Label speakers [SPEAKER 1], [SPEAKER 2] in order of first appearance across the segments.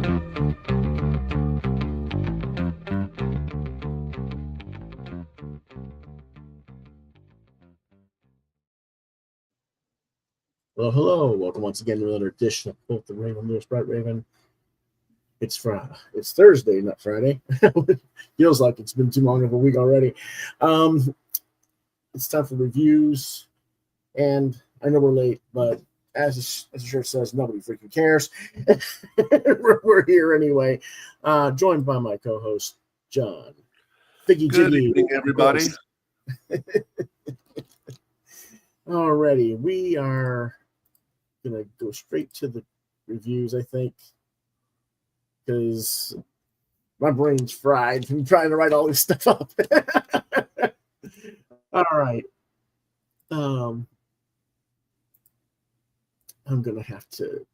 [SPEAKER 1] Well, hello. Welcome once again to another edition of Quoth the Raven, Lewis Bright Raven. It's Thursday, not Friday. Feels like it's been too long of a week already. It's time for reviews, and I know we're late, but as the shirt says, nobody freaking cares. we're here anyway. Joined by my co-host John. Figgy
[SPEAKER 2] Good
[SPEAKER 1] Jiggy.
[SPEAKER 2] evening, everybody.
[SPEAKER 1] Alrighty, we are gonna go straight to the reviews, I think, because my brain's fried from trying to write all this stuff up. All right. I'm gonna have to.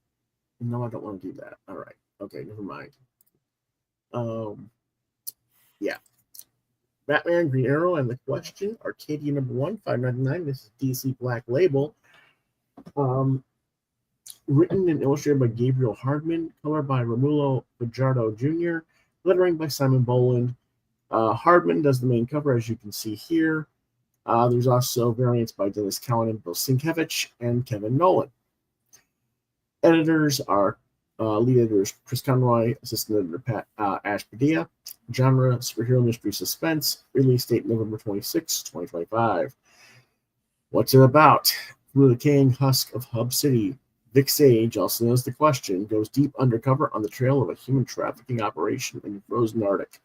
[SPEAKER 1] No, I don't want to do that. All right. Okay, never mind. Yeah. Batman, Green Arrow, and The Question, Arcadia #1, $5.99. This is DC Black Label. Written and illustrated by Gabriel Hardman, color by Romulo Fajardo Jr., lettering by Simon Boland. Hardman does the main cover, as you can see here. There's also variants by Dennis Cowan and Bill Sienkiewicz and Kevin Nolan. Editors are lead editors Chris Conroy, assistant editor Pat Ash Padilla. Genre superhero mystery suspense. Release date November 26, 2025. What's it about? Through the decaying husk of Hub City, Vic Sage, also known as The Question, goes deep undercover on the trail of a human trafficking operation in the frozen Arctic.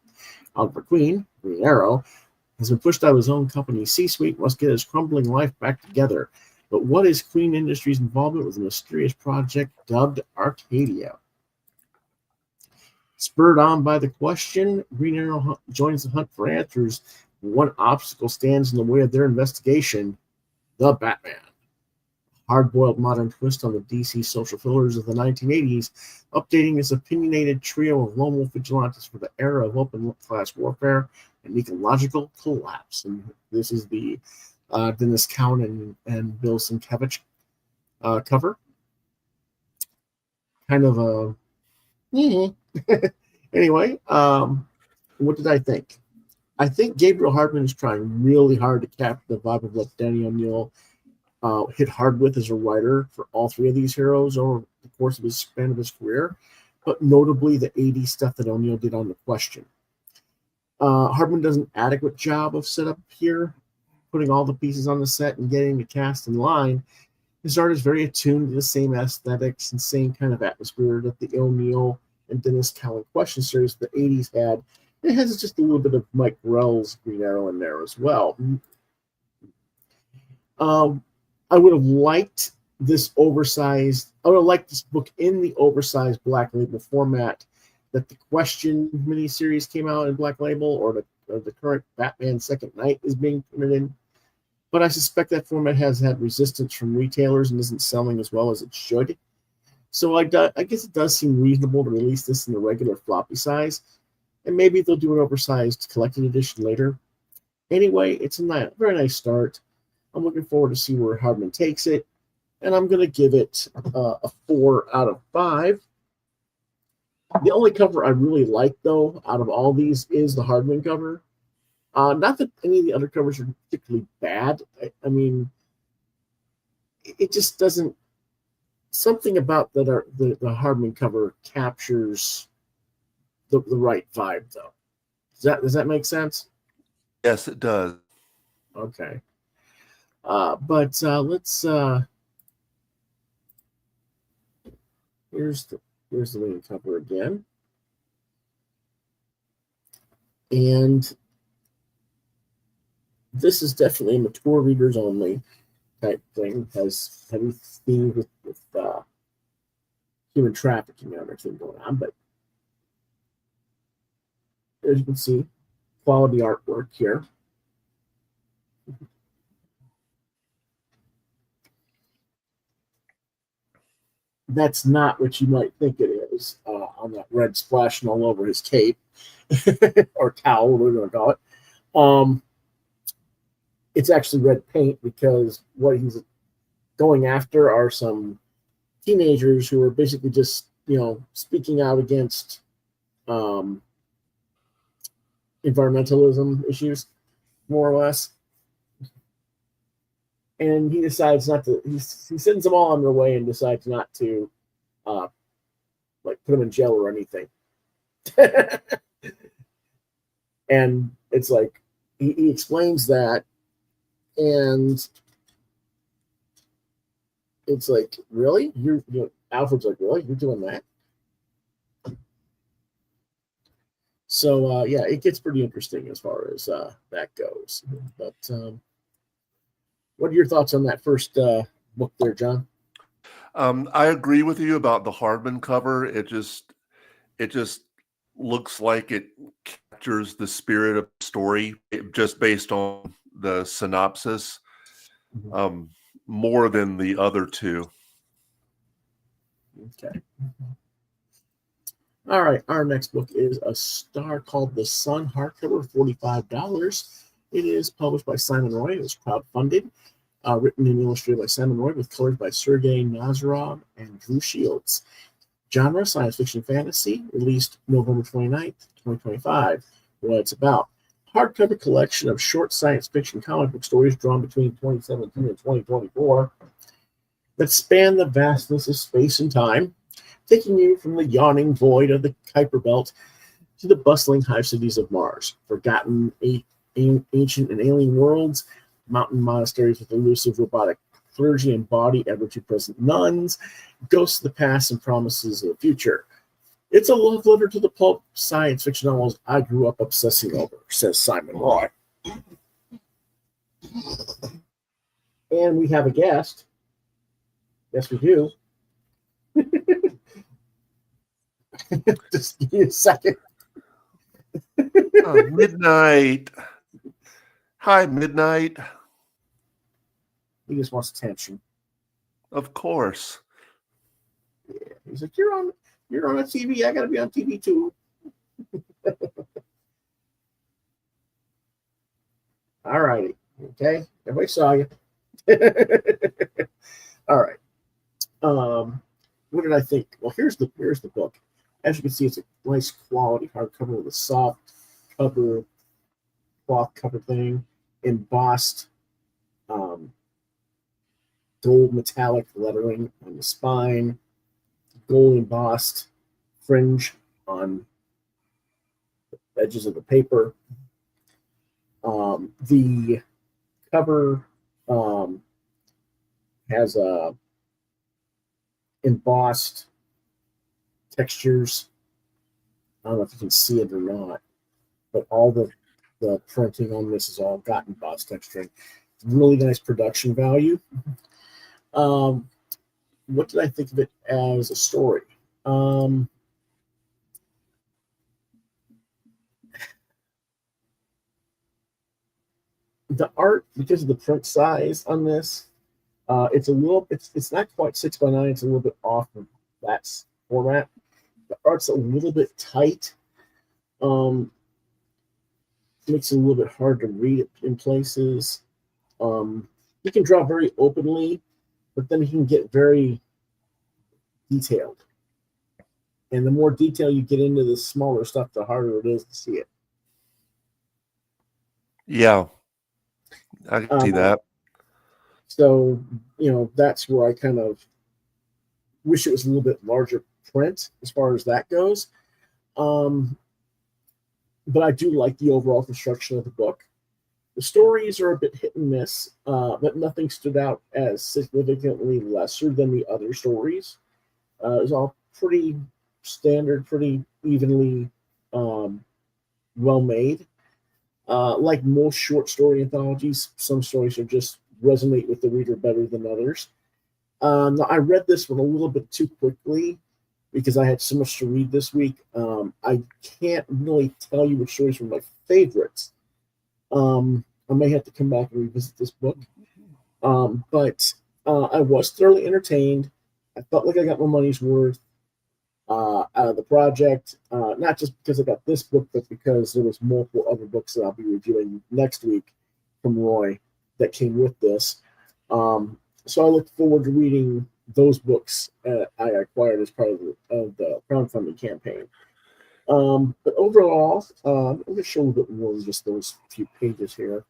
[SPEAKER 1] Oliver Queen, Green Arrow, has been pushed out of his own company's C-suite and must get his crumbling life back together. But what is Queen Industries' involvement with a mysterious project dubbed Arcadia? Spurred on by The Question, Green Arrow joins the hunt for answers. One obstacle stands in the way of their investigation: the Batman. Hard-boiled modern twist on the DC social thrillers of the 1980s, updating this opinionated trio of lone wolf vigilantes for the era of open-class warfare and ecological collapse. And this is the Dennis Cowan and Bill Sienkiewicz cover. Kind of a... Anyway, what did I think? I think Gabriel Hardman is trying really hard to capture the vibe of what Danny O'Neill hit hard with as a writer for all three of these heroes over the course of his span of his career, but notably the 80s stuff that O'Neill did on The Question. Hardman does an adequate job of setup here, putting all the pieces on the set and getting the cast in line. His art is very attuned to the same aesthetics and same kind of atmosphere that the O'Neill and Dennis Cowan Question series of the 80s had. It has just a little bit of Mike Grell's Green Arrow in there as well. I would have liked this oversized. I would have liked this book in the oversized Black Label format that the Question miniseries came out in Black Label, or the current Batman Second Night is being printed in. But I suspect that format has had resistance from retailers and isn't selling as well as it should. So I guess it does seem reasonable to release this in the regular floppy size, and maybe they'll do an oversized collected edition later. Anyway, it's a very nice start. I'm looking forward to see where Hardman takes it, and I'm going to give it a 4 out of 5. The only cover I really like, though, out of all these is the Hardman cover. Not that any of the other covers are particularly bad. I mean, it just doesn't. Something about the Hardman cover captures the right vibe, though. Does that make sense?
[SPEAKER 2] Yes, it does.
[SPEAKER 1] Okay. But let's here's the main cover again, and this is definitely a mature readers only type thing. It has heavy themes with human trafficking and everything going on, but as you can see, quality artwork here. That's not what you might think it is on that red splashing all over his cape or towel, whatever you want to call it. It's actually red paint because what he's going after are some teenagers who are basically just speaking out against environmentalism issues, more or less. And he decides not to. He sends them all on their way and decides not to, put them in jail or anything. And it's like he explains that, and it's like, really, Alfred's like, really, you're doing that? So yeah, it gets pretty interesting as far as that goes. But what are your thoughts on that first book there, John?
[SPEAKER 2] I agree with you about the Hardman cover. It just looks like it captures the spirit of the story just based on the synopsis, more than the other two.
[SPEAKER 1] Okay. All right. Our next book is A Star Called the Sun, hardcover, $45. It is published by Simon Roy. It was crowdfunded. Written and illustrated by Simon Roy with colors by Sergei Nazarov and Drew Shields. Genre, science fiction fantasy, released November 29th, 2025. What it's about. Hardcover collection of short science fiction comic book stories drawn between 2017 and 2024 that span the vastness of space and time, taking you from the yawning void of the Kuiper Belt to the bustling hive cities of Mars, forgotten ancient and alien worlds, mountain monasteries with elusive robotic clergy and body ever-too-present nuns, ghosts of the past and promises of the future. It's a love letter to the pulp science fiction novels I grew up obsessing over, says Simon Roy. And we have a guest. Yes, we do. Just give me a second.
[SPEAKER 2] Midnight. Hi, Midnight.
[SPEAKER 1] He just wants attention.
[SPEAKER 2] Of course.
[SPEAKER 1] Yeah. He's like, you're on a TV. I gotta be on TV too. All righty. Okay. Everybody saw you. All right. What did I think? Well, here's the book. As you can see, it's a nice quality hardcover with a soft cover, cloth cover thing, embossed gold metallic lettering on the spine, gold embossed fringe on the edges of the paper. The cover has embossed textures. I don't know if you can see it or not, but all the printing on this is all got embossed texturing. Really nice production value. What did I think of it as a story? The art, because of the print size on this, it's not quite 6x9. It's a little bit off of that format. The art's a little bit tight. Makes it a little bit hard to read it in places. He can draw very openly, but then he can get very detailed. And the more detail you get into the smaller stuff, the harder it is to see it.
[SPEAKER 2] Yeah, I can see that.
[SPEAKER 1] So, that's where I kind of wish it was a little bit larger print as far as that goes. But I do like the overall construction of the book. The stories are a bit hit and miss, but nothing stood out as significantly lesser than the other stories. It was all pretty standard, pretty evenly well made. Like most short story anthologies, some stories are just resonate with the reader better than others. Now I read this one a little bit too quickly because I had so much to read this week. I can't really tell you which stories were my favorites. I may have to come back and revisit this book. But I was thoroughly entertained. I felt like I got my money's worth out of the project, not just because I got this book, but because there was multiple other books that I'll be reviewing next week from Roy that came with this. So I look forward to reading those books I acquired as part of the crowdfunding campaign. But overall, I'm going to show a little bit more than just those few pages here.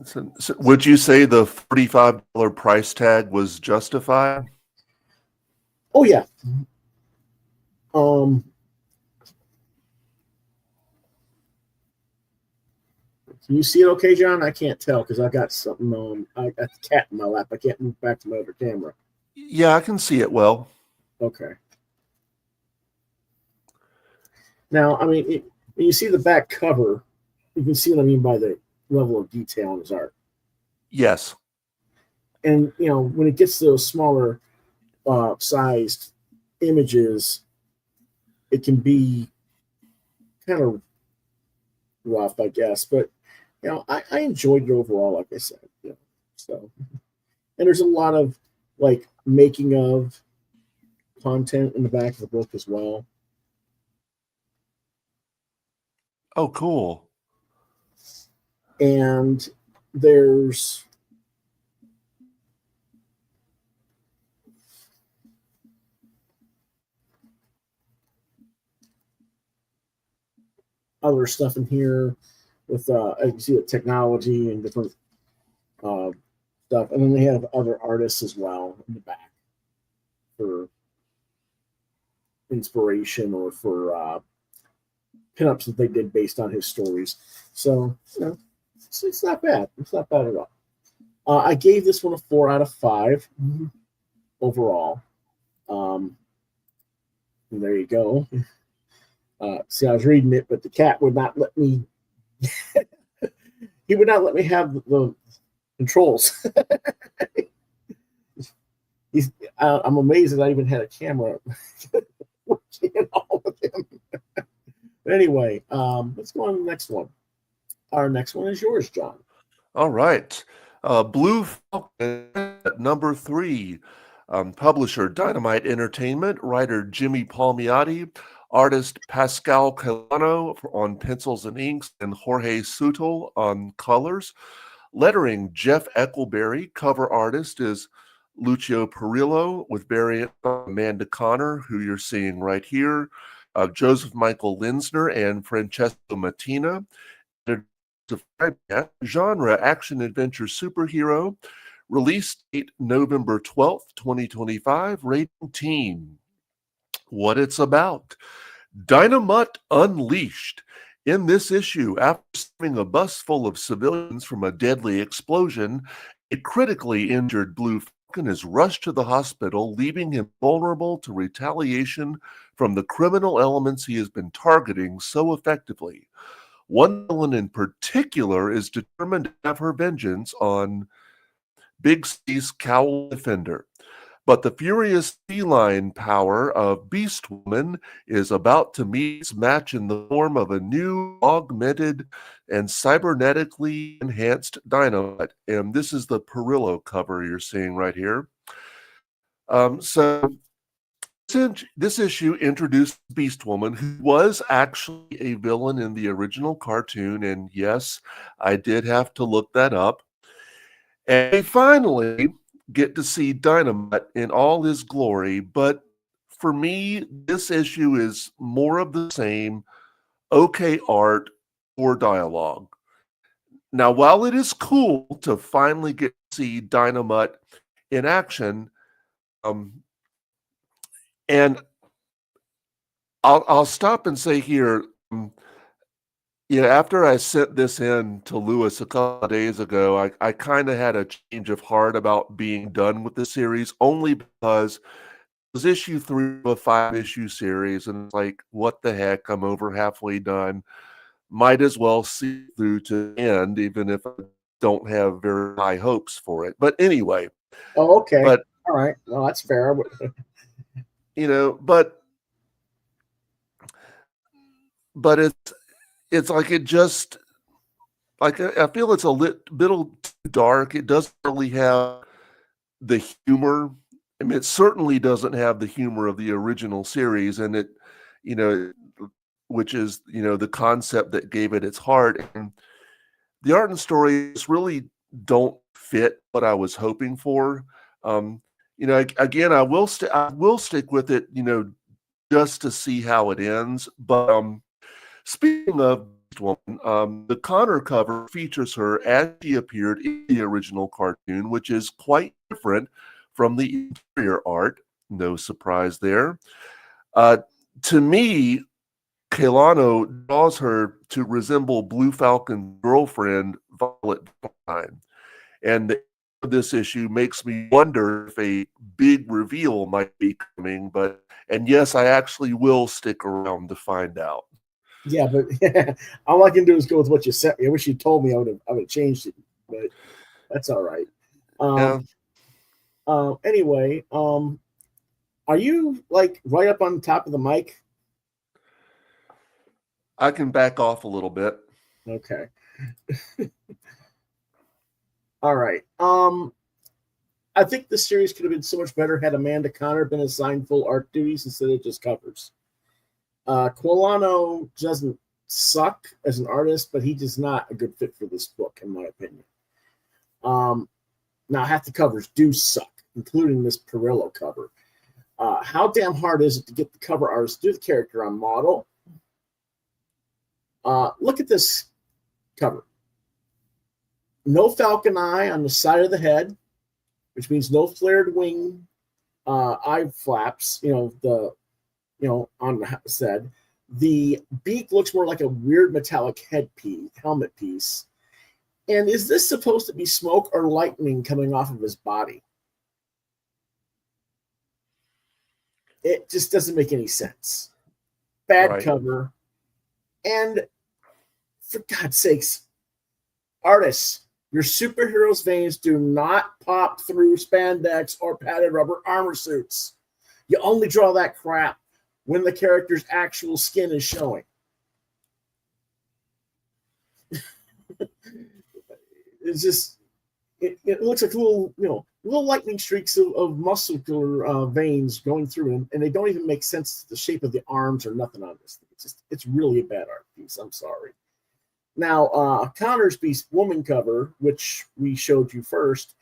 [SPEAKER 2] So would you say the $45 price tag was justified?
[SPEAKER 1] Oh yeah. Can you see it okay, John? I can't tell because I got something I got the cat in my lap. I can't move back to my other camera.
[SPEAKER 2] Yeah, I can see it well.
[SPEAKER 1] Okay. Now, I mean, when you see the back cover, you can see what I mean by the level of detail in his art.
[SPEAKER 2] Yes.
[SPEAKER 1] And, you know, when it gets to those smaller sized images, it can be kind of rough, I guess. But, you know, I enjoyed it overall, like I said. You know, so, and there's a lot of, like, making of content in the back of the book as well.
[SPEAKER 2] Oh, cool.
[SPEAKER 1] And there's other stuff in here with as you see the technology and different stuff. And then they have other artists as well in the back for inspiration or for pinups that they did based on his stories. So, you know, it's not bad. It's not bad at all. I gave this one a 4 out of 5 overall. And there you go. See, I was reading it, but the cat would not let me. He would not let me have the controls. I'm amazed that I even had a camera working all with him. But anyway, let's go on to the next one. Our next one is yours, John.
[SPEAKER 2] All right. Blue Falcon at number 3. Publisher Dynamite Entertainment, writer Jimmy Palmiotti, artist Pascal Colano on pencils and inks, and Jorge Sutil on colors. Lettering Jeff Eckelberry. Cover artist is Lucio Perillo, with variant Amanda Connor, who you're seeing right here. Joseph Michael Linsner and Francesco Mattina. Genre action adventure superhero. Release date November 12th, 2025. Rating teen. What it's about. Dynomutt Unleashed. In this issue, after saving a bus full of civilians from a deadly explosion, a critically injured Blue Falcon is rushed to the hospital, leaving him vulnerable to retaliation from the criminal elements he has been targeting so effectively. One villain in particular is determined to have her vengeance on Big C's Cowl Defender. But the furious feline power of Beast Woman is about to meet its match in the form of a new, augmented, and cybernetically enhanced Dynamite. And this is the Perillo cover you're seeing right here. So this issue introduced Beast Woman, who was actually a villain in the original cartoon. And yes, I did have to look that up. And we finally get to see Dynamite in all his glory. But for me, this issue is more of the same, okay art or dialogue. Now, while it is cool to finally get to see Dynamite in action, and I'll stop and say here, after I sent this in to Lewis a couple of days ago, I kind of had a change of heart about being done with the series, only because it was issue 3 of a 5-issue series, and it's like, what the heck? I'm over halfway done. Might as well see through to the end, even if I don't have very high hopes for it. But anyway.
[SPEAKER 1] Oh, okay.
[SPEAKER 2] But
[SPEAKER 1] all right. Well, that's fair.
[SPEAKER 2] But it's like it just, like, I feel it's a little too dark. It doesn't really have the humor. I mean, it certainly doesn't have the humor of the original series, and it, which is, the concept that gave it its heart. And the art and stories really don't fit what I was hoping for. again, I will stick with it, just to see how it ends. But speaking of this woman, the Connor cover features her as she appeared in the original cartoon, which is quite different from the interior art. No surprise there. To me, Kelano draws her to resemble Blue Falcon's girlfriend, Violet Valentine. And this issue makes me wonder if a big reveal might be coming. And yes, I actually will stick around to find out.
[SPEAKER 1] Yeah, but all I can do is go with what you said. I wish you told me. I would have changed it, but that's all right. Anyway, are you like right up on top of the mic?
[SPEAKER 2] I can back off a little bit.
[SPEAKER 1] Okay. All right. I think the series could have been so much better had Amanda Connor been assigned full art duties instead of just covers. Quilano doesn't suck as an artist, but he is not a good fit for this book, in my opinion. Now, half the covers do suck, including this Perillo cover. How damn hard is it to get the cover artist to do the character on model? Look at this cover. No falcon eye on the side of the head, which means no flared wing eye flaps, on the head. The beak looks more like a weird metallic helmet piece. And is this supposed to be smoke or lightning coming off of his body? It just doesn't make any sense. Bad cover. And for God's sakes, artists, your superheroes' veins do not pop through spandex or padded rubber armor suits. You only draw that crap when the character's actual skin is showing. It's just, it looks like little lightning streaks of muscular veins going through them, and they don't even make sense to the shape of the arms or nothing on this thing. It's really a bad art piece. I'm sorry. Now, Connor's Beast woman cover, which we showed you first,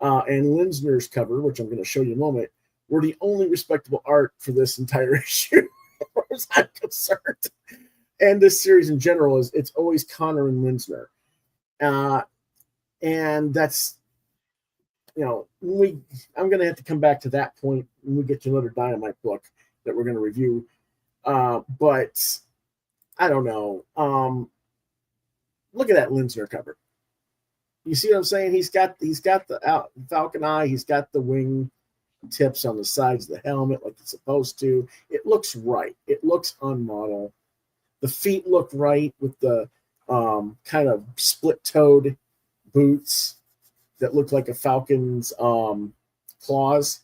[SPEAKER 1] and Linsner's cover, which I'm going to show you in a moment, were the only respectable art for this entire issue, as far as I'm concerned. And this series in general it's always Connor and Linsner. And that's, I'm going to have to come back to that point when we get to another Dynamite book that we're going to review. But I don't know. Look at that Linsner cover. You see what I'm saying? He's got the falcon eye. He's got the wing tips on the sides of the helmet like it's supposed to. It looks right. It looks on model. The feet look right with the kind of split-toed boots that look like a falcon's claws,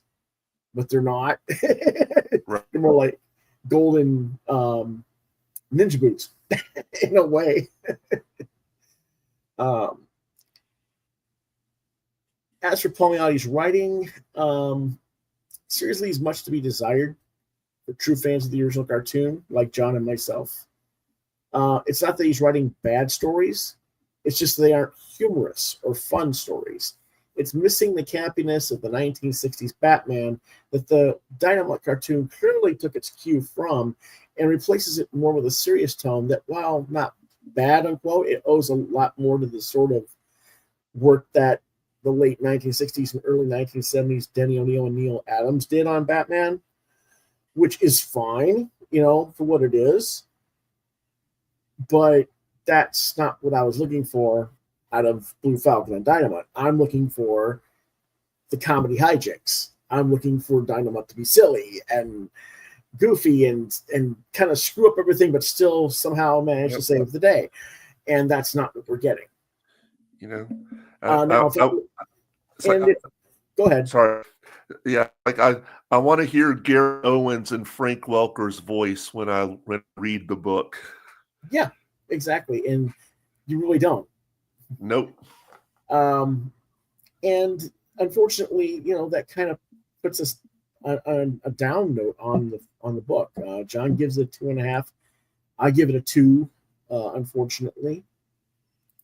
[SPEAKER 1] but they're not. They're more like golden ninja boots in a way. As for Palmiotti's writing, seriously, is much to be desired for true fans of the original cartoon, like John and myself. It's not that he's writing bad stories. It's just they aren't humorous or fun stories. It's missing the campiness of the 1960s Batman that the Dynamite cartoon clearly took its cue from and replaces it more with a serious tone that, while not bad, unquote, it owes a lot more to the sort of work that the late 1960s and early 1970s Denny O'Neil and Neil Adams did on Batman, which is fine, for what it is. But that's not what I was looking for out of Blue Falcon and Dynamite. I'm looking for the comedy hijinks. I'm looking for Dynamite to be silly and goofy and kind of screw up everything, but still somehow manage to save the day. And that's not what we're getting. Go ahead.
[SPEAKER 2] Sorry. Yeah, I want to hear Gary Owens and Frank Welker's voice when I read the book.
[SPEAKER 1] Yeah, exactly. And you really don't.
[SPEAKER 2] Nope.
[SPEAKER 1] And unfortunately, that kind of puts us on a down note on the book. John gives it 2.5. I give it a 2, unfortunately.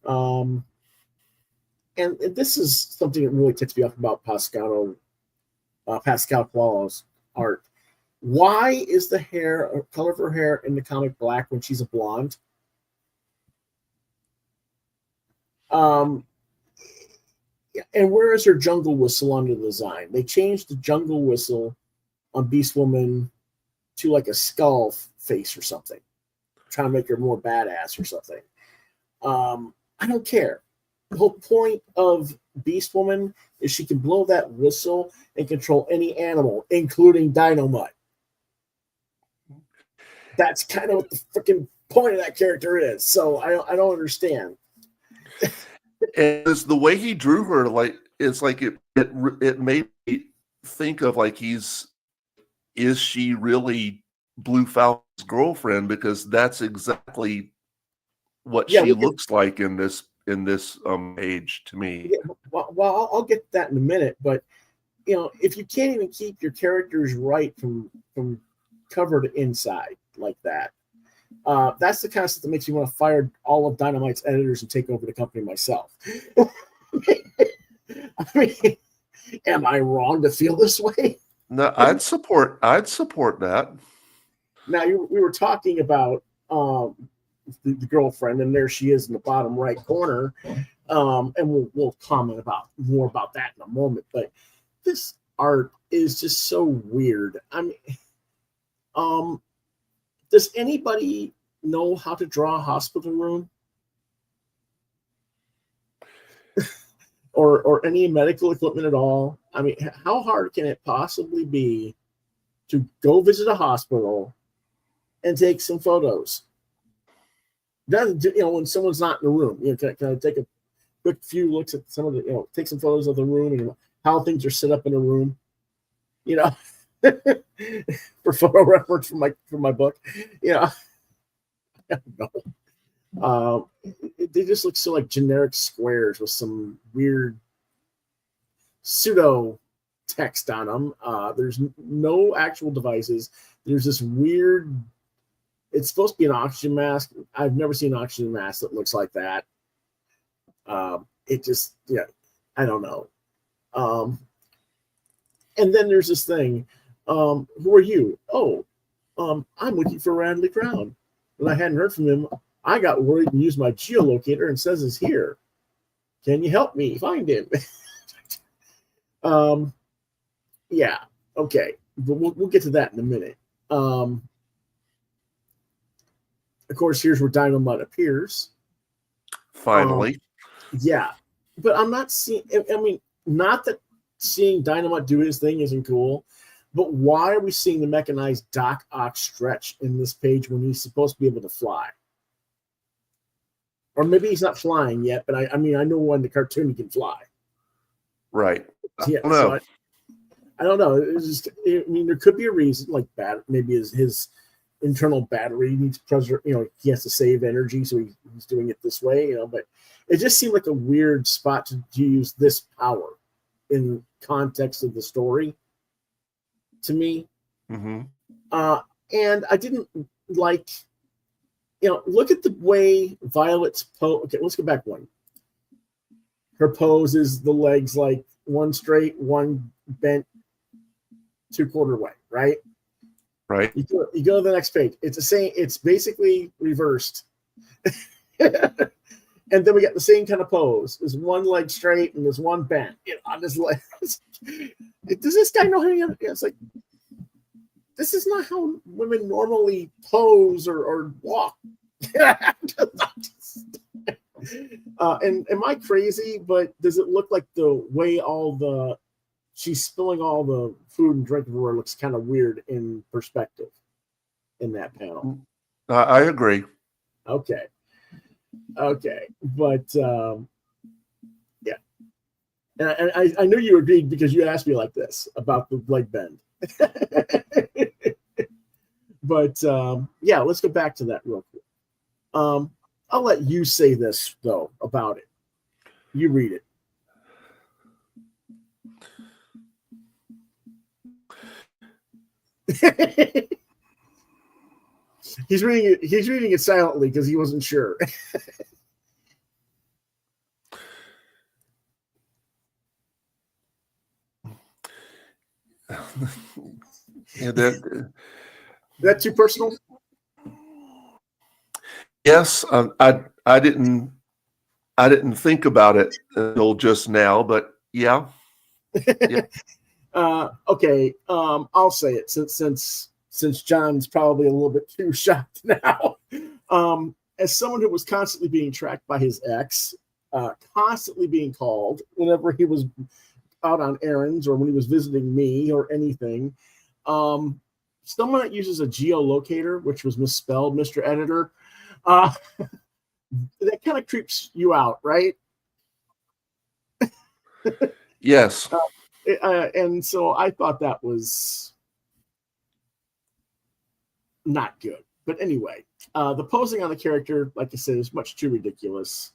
[SPEAKER 1] And this is something that really ticks me off about Pascano Pascal Coelho's art. Why is the color of her hair in the comic black when she's a blonde? And where is her jungle whistle on the design? They changed the jungle whistle on Beast Woman to like a skull face or something, trying to make her more badass or something. I don't care. The whole point of Beast Woman is she can blow that whistle and control any animal, including Dynomutt. That's kind of what the freaking point of that character is. So I don't understand.
[SPEAKER 2] And it's the way he drew her, like it's like it made me think of like is she really Blue Falcon's girlfriend? Because that's exactly what she looks like in this age to me.
[SPEAKER 1] Yeah, well, I'll get to that in a minute, but if you can't even keep your characters right from cover to inside like that, that's the kind of stuff that makes me want to fire all of Dynamite's editors and take over the company myself. I mean, am I wrong to feel this way?
[SPEAKER 2] No, I'd support that.
[SPEAKER 1] Now we were talking about the girlfriend, and there she is in the bottom right corner, and we'll comment more about that in a moment. But this art is just so weird. I mean, does anybody know how to draw a hospital room? or any medical equipment at all? I mean, how hard can it possibly be to go visit a hospital and take some photos? When someone's not in the room, can I take a quick few looks at some of the, take some photos of the room and how things are set up in a room, for photo reference from my book, I don't know. They just look so like generic squares with some weird pseudo text on them. There's no actual devices. There's this weird. It's supposed to be an oxygen mask. I've never seen an oxygen mask that looks like that. It just, I don't know. And then there's this thing. Who are you? Oh, I'm looking for Radley Crown. When I hadn't heard from him, I got worried and used my geolocator and says he's here. Can you help me find him? Yeah, okay. But we'll get to that in a minute. Of course, here's where Dynomutt appears.
[SPEAKER 2] Finally.
[SPEAKER 1] Yeah. But I'm not seeing, I mean, not that seeing Dynomutt do his thing isn't cool, but why are we seeing the mechanized Doc Ock stretch in this page when he's supposed to be able to fly? Or maybe he's not flying yet, but I mean, I know in the cartoon he can fly.
[SPEAKER 2] Right.
[SPEAKER 1] Yeah, so I don't know. It's just, I mean, there could be a reason, like maybe his internal battery needs pressure. He has to save energy, so he's doing it this way. But it just seemed like a weird spot to use this power in context of the story to me.
[SPEAKER 2] Mm-hmm.
[SPEAKER 1] And I didn't like. Look at the way Violet's pose. Okay, let's go back one. Her pose is the legs like one straight, one bent, 2/4 way, right?
[SPEAKER 2] Right.
[SPEAKER 1] You go to the next page. It's the same. It's basically reversed. And then we got the same kind of pose. There's one leg straight and there's one bent on his legs. Does this guy know how to? It's like, this is not how women normally pose or walk. And am I crazy? But does it look like the way she's spilling all the food and drink everywhere looks kind of weird in perspective in that panel?
[SPEAKER 2] I agree.
[SPEAKER 1] Okay. But yeah. And I knew you agreed because you asked me like this about the leg bend. But yeah, let's go back to that real quick. I'll let you say this though about it. You read it. He's reading it silently because he wasn't sure.
[SPEAKER 2] Yeah,
[SPEAKER 1] that too personal?
[SPEAKER 2] yes, I didn't think about it until just now, but yeah.
[SPEAKER 1] Okay, I'll say it since John's probably a little bit too shocked now. As someone who was constantly being tracked by his ex, constantly being called whenever he was out on errands or when he was visiting me or anything, someone that uses a geolocator, which was misspelled, Mr. Editor, that kind of creeps you out, right?
[SPEAKER 2] Yes.
[SPEAKER 1] And so I thought that was not good. But anyway, the posing on the character, like I said, is much too ridiculous.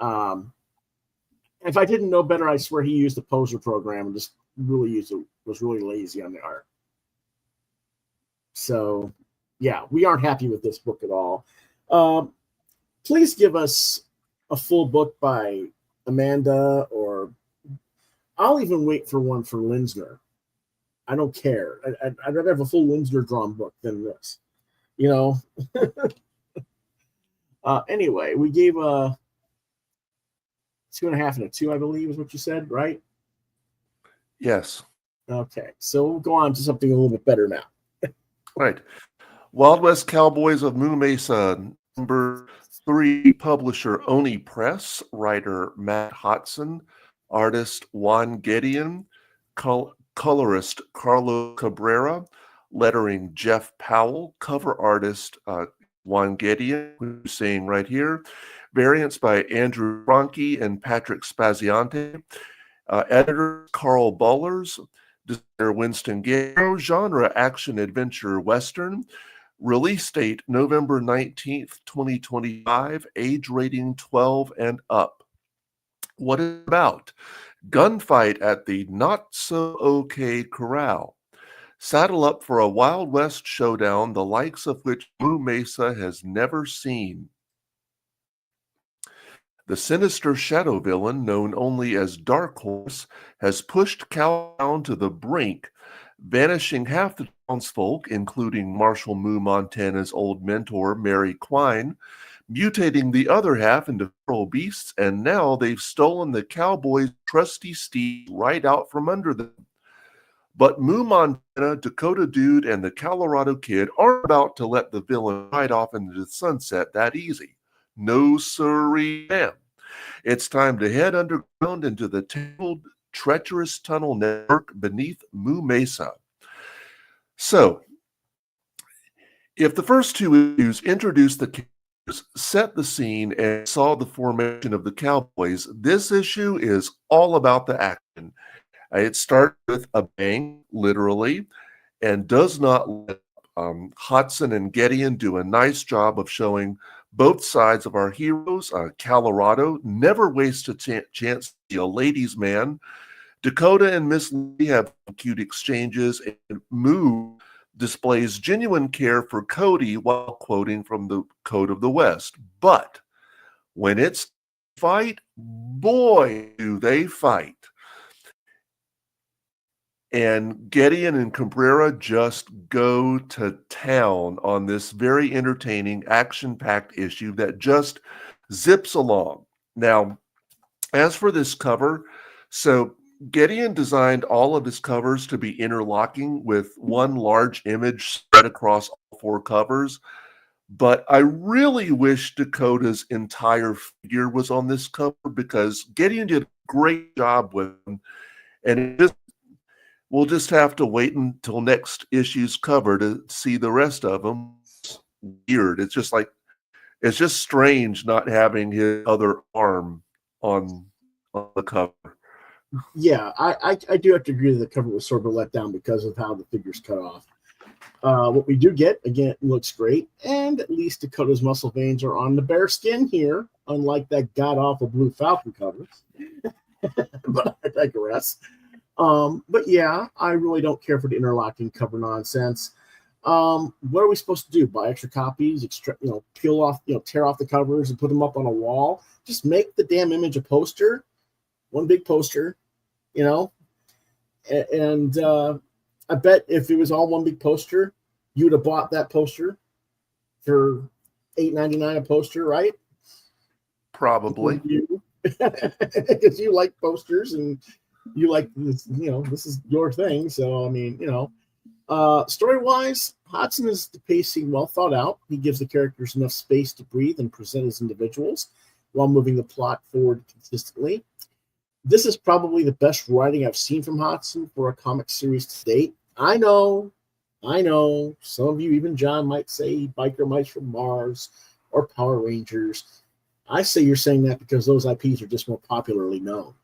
[SPEAKER 1] If I didn't know better, I swear he used the poser program and just was really lazy on the art. So, yeah, we aren't happy with this book at all. Please give us a full book by Amanda, or I'll even wait for one for Linsner. I don't care. I'd rather have a full Linsner drawn book than this. You know. Anyway, we gave a 2.5 and a 2, I believe, is what you said, right?
[SPEAKER 2] Yes.
[SPEAKER 1] Okay, so we'll go on to something a little bit better now.
[SPEAKER 2] Right. Wild West Cowboys of Moo Mesa, number 3, publisher Oni Press, writer Matt Hodson, artist Juan Gideon, colorist Carlo Cabrera, lettering Jeff Powell, cover artist Juan Gideon, who's saying right here, variants by Andrew Franke and Patrick Spaziante, editor Carl Bullers, designer Winston Garo, genre action adventure western, release date November 19th, 2025, age rating 12 and up. What is it about? Gunfight at the not-so-okay corral. Saddle up for a Wild West showdown, the likes of which Moo Mesa has never seen. The sinister shadow villain, known only as Dark Horse, has pushed Cowtown to the brink, vanishing half the townsfolk, including Marshall Moo Montana's old mentor, Mary Quine, mutating the other half into feral beasts, and now they've stolen the cowboys' trusty steed right out from under them. But Moo Montana, Dakota Dude, and the Colorado Kid aren't about to let the villain ride off into the sunset that easy. No sirree, ma'am. It's time to head underground into the tangled, treacherous tunnel network beneath Moo Mesa. So, if the first 2 issues introduced the characters, set the scene, and saw the formation of the Cowboys, this issue is all about the action. It starts with a bang, literally, and does not let Hodson and Gideon do a nice job of showing both sides of our heroes. Colorado never wastes a chance to be a ladies' man. Dakota and Miss Lee have cute exchanges, and Moo displays genuine care for Cody while quoting from the Code of the West. But when it's fight, boy, do they fight. And Gideon and Cabrera just go to town on this very entertaining, action-packed issue that just zips along. Now, as for this cover, so Gideon designed all of his covers to be interlocking with one large image spread across all 4 covers. But I really wish Dakota's entire figure was on this cover, because Gideon did a great job with him. And we'll just have to wait until next issue's cover to see the rest of them. It's weird. It's just strange not having his other arm on the cover.
[SPEAKER 1] Yeah, I do have to agree that the cover was sort of a letdown because of how the figure's cut off. What we do get, again, looks great, and at least Dakota's muscle veins are on the bare skin here, unlike that god-awful Blue Falcon cover. But I digress. But yeah, I really don't care for the interlocking cover nonsense. What are we supposed to do? Buy extra copies, peel off, tear off the covers and put them up on a wall? Just make the damn image a poster, one big poster, and I I bet if it was all one big poster, you would have bought that poster for $8.99 a poster, right?
[SPEAKER 2] Probably.
[SPEAKER 1] Because you like posters and you like this, this is your thing. So, I mean, story-wise, Hodson is the pacing well thought out. He gives the characters enough space to breathe and present as individuals while moving the plot forward consistently. This is probably the best writing I've seen from Hodson for a comic series to date. I know. Some of you, even John, might say Biker Mice from Mars or Power Rangers. I say you're saying that because those IPs are just more popularly known,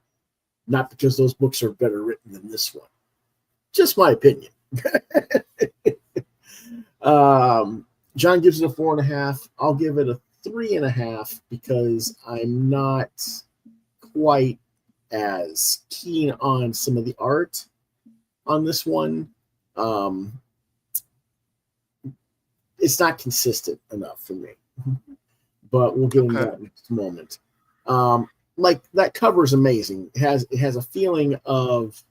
[SPEAKER 1] not because those books are better written than this one. Just my opinion. John gives it a 4.5. I'll give it a 3.5 because I'm not quite as keen on some of the art on this one. It's not consistent enough for me, but we'll get into that in just a moment. Like that cover is amazing. It has a feeling of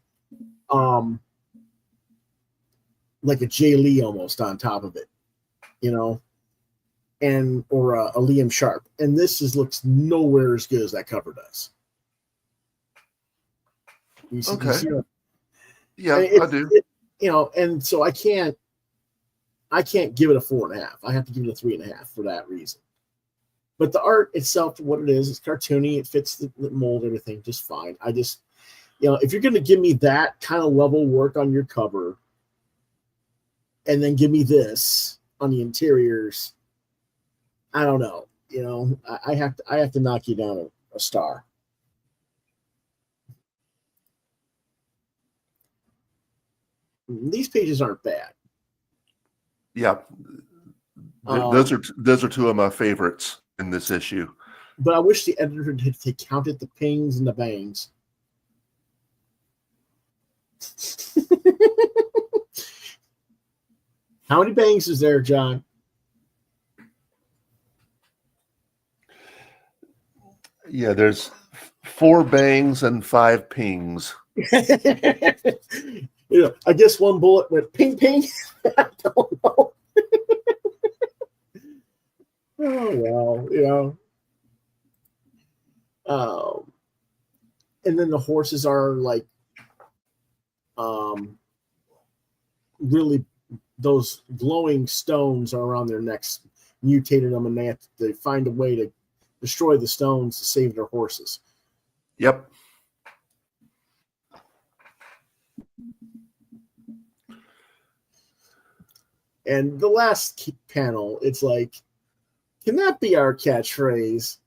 [SPEAKER 1] like a Jay Lee almost on top of it, and or a Liam Sharp. And this looks nowhere as good as that cover does. You see,
[SPEAKER 2] yeah, I do.
[SPEAKER 1] And so I can't give it a 4.5. I have to give it a 3.5 for that reason. But the art itself, what it is, it's cartoony. It fits the mold, everything just fine. I just, if you're going to give me that kind of level work on your cover, and then give me this on the interiors, I don't know. I have to knock you down a star. These pages aren't bad.
[SPEAKER 2] Yeah, those are two of my favorites in this issue.
[SPEAKER 1] But I wish the editor had counted the pings and the bangs. How many bangs is there, John?
[SPEAKER 2] Yeah, there's 4 bangs and 5 pings.
[SPEAKER 1] I guess one bullet went ping, ping. I don't know. Oh, well, and then the horses are like, really, those glowing stones are around their necks, mutated them, and they find a way to destroy the stones to save their horses.
[SPEAKER 2] Yep.
[SPEAKER 1] And the last panel, it's like, can that be our catchphrase?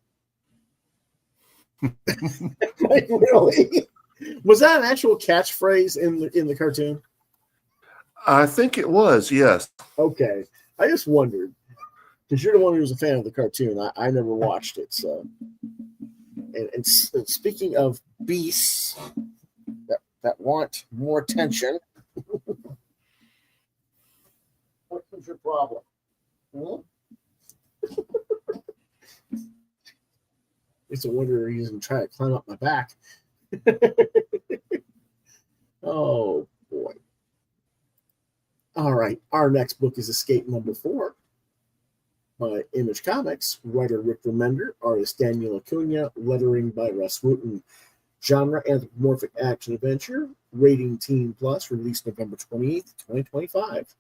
[SPEAKER 1] Like, really? Was that an actual catchphrase in the cartoon?
[SPEAKER 2] I think it was, yes.
[SPEAKER 1] Okay. I just wondered, because you're the one who was a fan of the cartoon. I never watched it. So, and speaking of beasts that want more attention, what's your problem? It's a wonder he doesn't try to climb up my back. Oh, boy. All right. Our next book is Escape Number 4 by Image Comics. Writer Rick Remender, artist Daniel Acuna, lettering by Russ Wooten. Genre anthropomorphic action adventure, rating Teen Plus, released November 28th, 2025.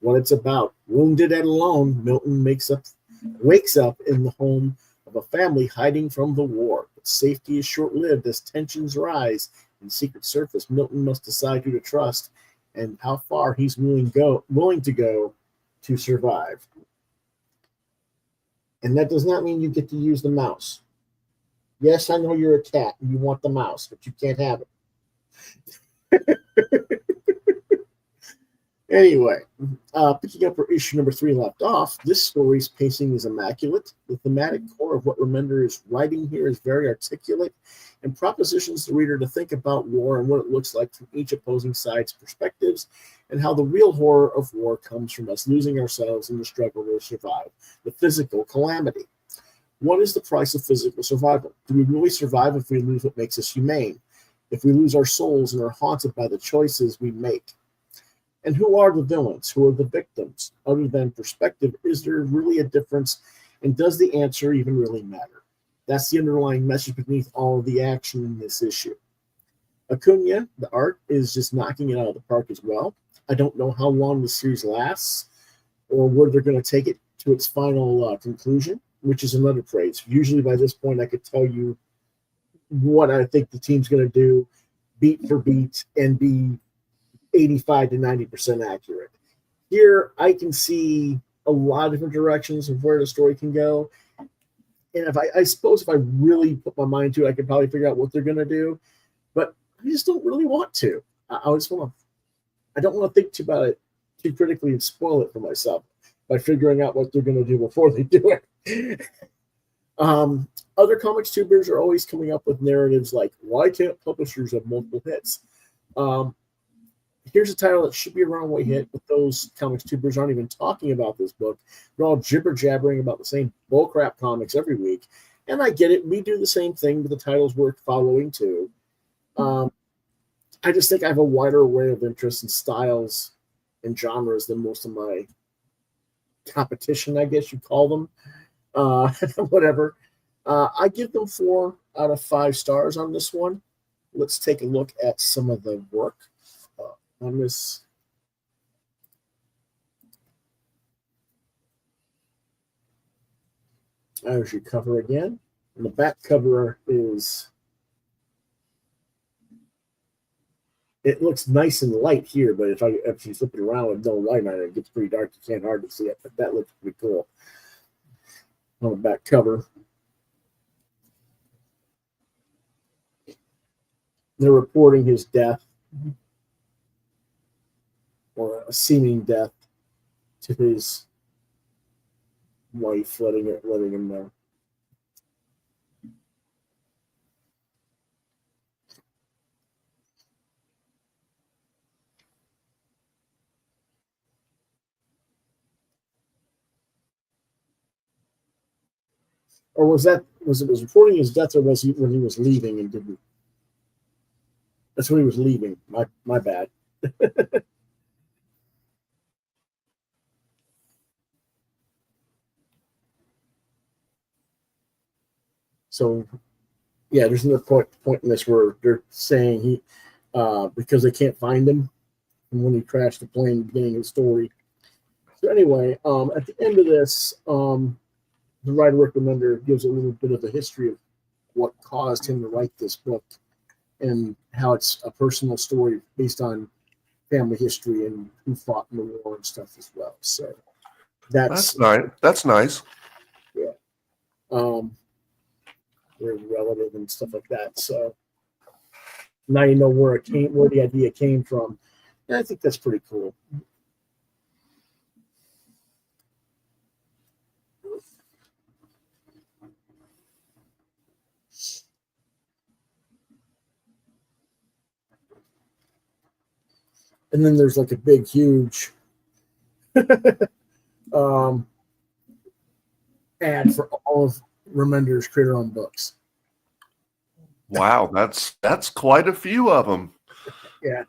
[SPEAKER 1] What it's about: wounded and alone, Milton wakes up in the home of a family hiding from the war. But safety is short-lived as tensions rise. In Secret Service, Milton must decide who to trust and how far he's willing to go to survive. And that does not mean you get to use the mouse. Yes, I know you're a cat and you want the mouse, but you can't have it. Anyway, picking up where issue number 3 left off, this story's pacing is immaculate. The thematic core of what Remender is writing here is very articulate and propositions the reader to think about war and what it looks like from each opposing side's perspectives, and how the real horror of war comes from us losing ourselves in the struggle to survive the physical calamity. What is the price of physical survival? Do we really survive if we lose what makes us humane? If we lose our souls and are haunted by the choices we make? And who are the villains? Who are the victims? Other than perspective, is there really a difference? And does the answer even really matter? That's the underlying message beneath all of the action in this issue. Acuna, the art, is just knocking it out of the park as well. I don't know how long the series lasts or where they're going to take it to its final conclusion, which is another praise. Usually by this point, I could tell you what I think the team's going to do beat for beat and be 85 to 90% accurate. Here, I can see a lot of different directions of where the story can go. And if I suppose if I really put my mind to it, I could probably figure out what they're going to do. But I just don't really want to. I don't want to think too about it too critically and spoil it for myself by figuring out what they're going to do before they do it. Other comics tubers are always coming up with narratives like, why can't publishers have multiple hits? Here's a title that should be a runaway hit, but those comics tubers aren't even talking about this book. They're all jibber-jabbering about the same bullcrap comics every week. And I get it. We do the same thing, but the titles worth following too. I just think I have a wider array of interests and styles and genres than most of my competition, I guess you call them. Whatever. I give them 4 out of 5 stars on this one. Let's take a look at some of the work on this. There's your cover again. And the back cover is, it looks nice and light here, but if you flip it around with no light on it, it gets pretty dark. You can't hardly see it, but that looks pretty cool on the back cover. They're reporting his death, or a seeming death, to his wife, letting him know. Or was it reporting his death, or was he when he was leaving and didn't? That's when he was leaving. My bad. So, yeah, there's another point in this where they're saying he, because they can't find him, and when he crashed the plane, beginning of the story. So anyway, at the end of this, the writer recommender gives a little bit of a history of what caused him to write this book, and how it's a personal story based on family history and who fought in the war and stuff as well. So that's
[SPEAKER 2] nice. That's nice.
[SPEAKER 1] Yeah. Very relative and stuff like that. So now you know where the idea came from. And I think that's pretty cool. And then there's like a big, huge ad for all of Remender's Critter-owned books.
[SPEAKER 2] Wow, that's quite a few of them.
[SPEAKER 1] Yeah,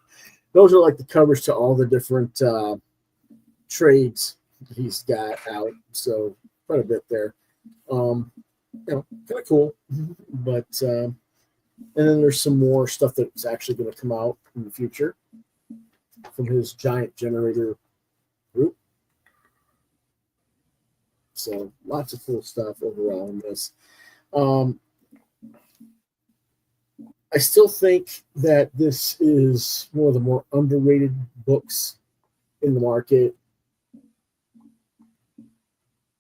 [SPEAKER 1] those are like the covers to all the different trades he's got out. So quite a bit there. Kind of cool. But and then there's some more stuff that's actually going to come out in the future from his giant generator group. So lots of cool stuff overall in this. I still think that this is one of the more underrated books in the market.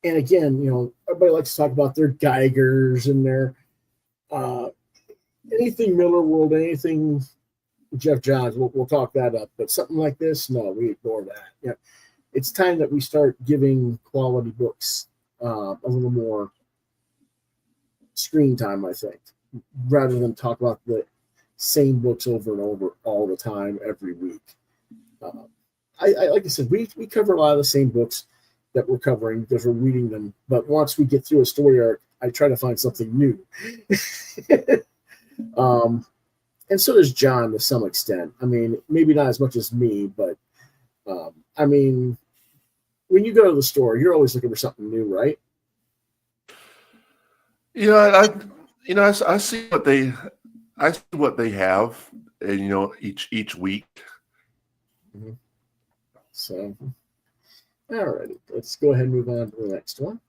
[SPEAKER 1] And again, everybody likes to talk about their Geigers and their anything Miller World, anything Jeff Johns, we'll talk that up. But something like this, no, we ignore that. Yeah, it's time that we start giving quality books a little more screen time, I think, rather than talk about the same books over and over all the time every week. I like I said, we cover a lot of the same books that we're covering because we're reading them. But once we get through a story arc, I try to find something new. And so does John to some extent. I mean, maybe not as much as me, but I mean, when you go to the store, you're always looking for something new, right?
[SPEAKER 2] I see what they have, and each week.
[SPEAKER 1] Mm-hmm. So, all right, let's go ahead and move on to the next one.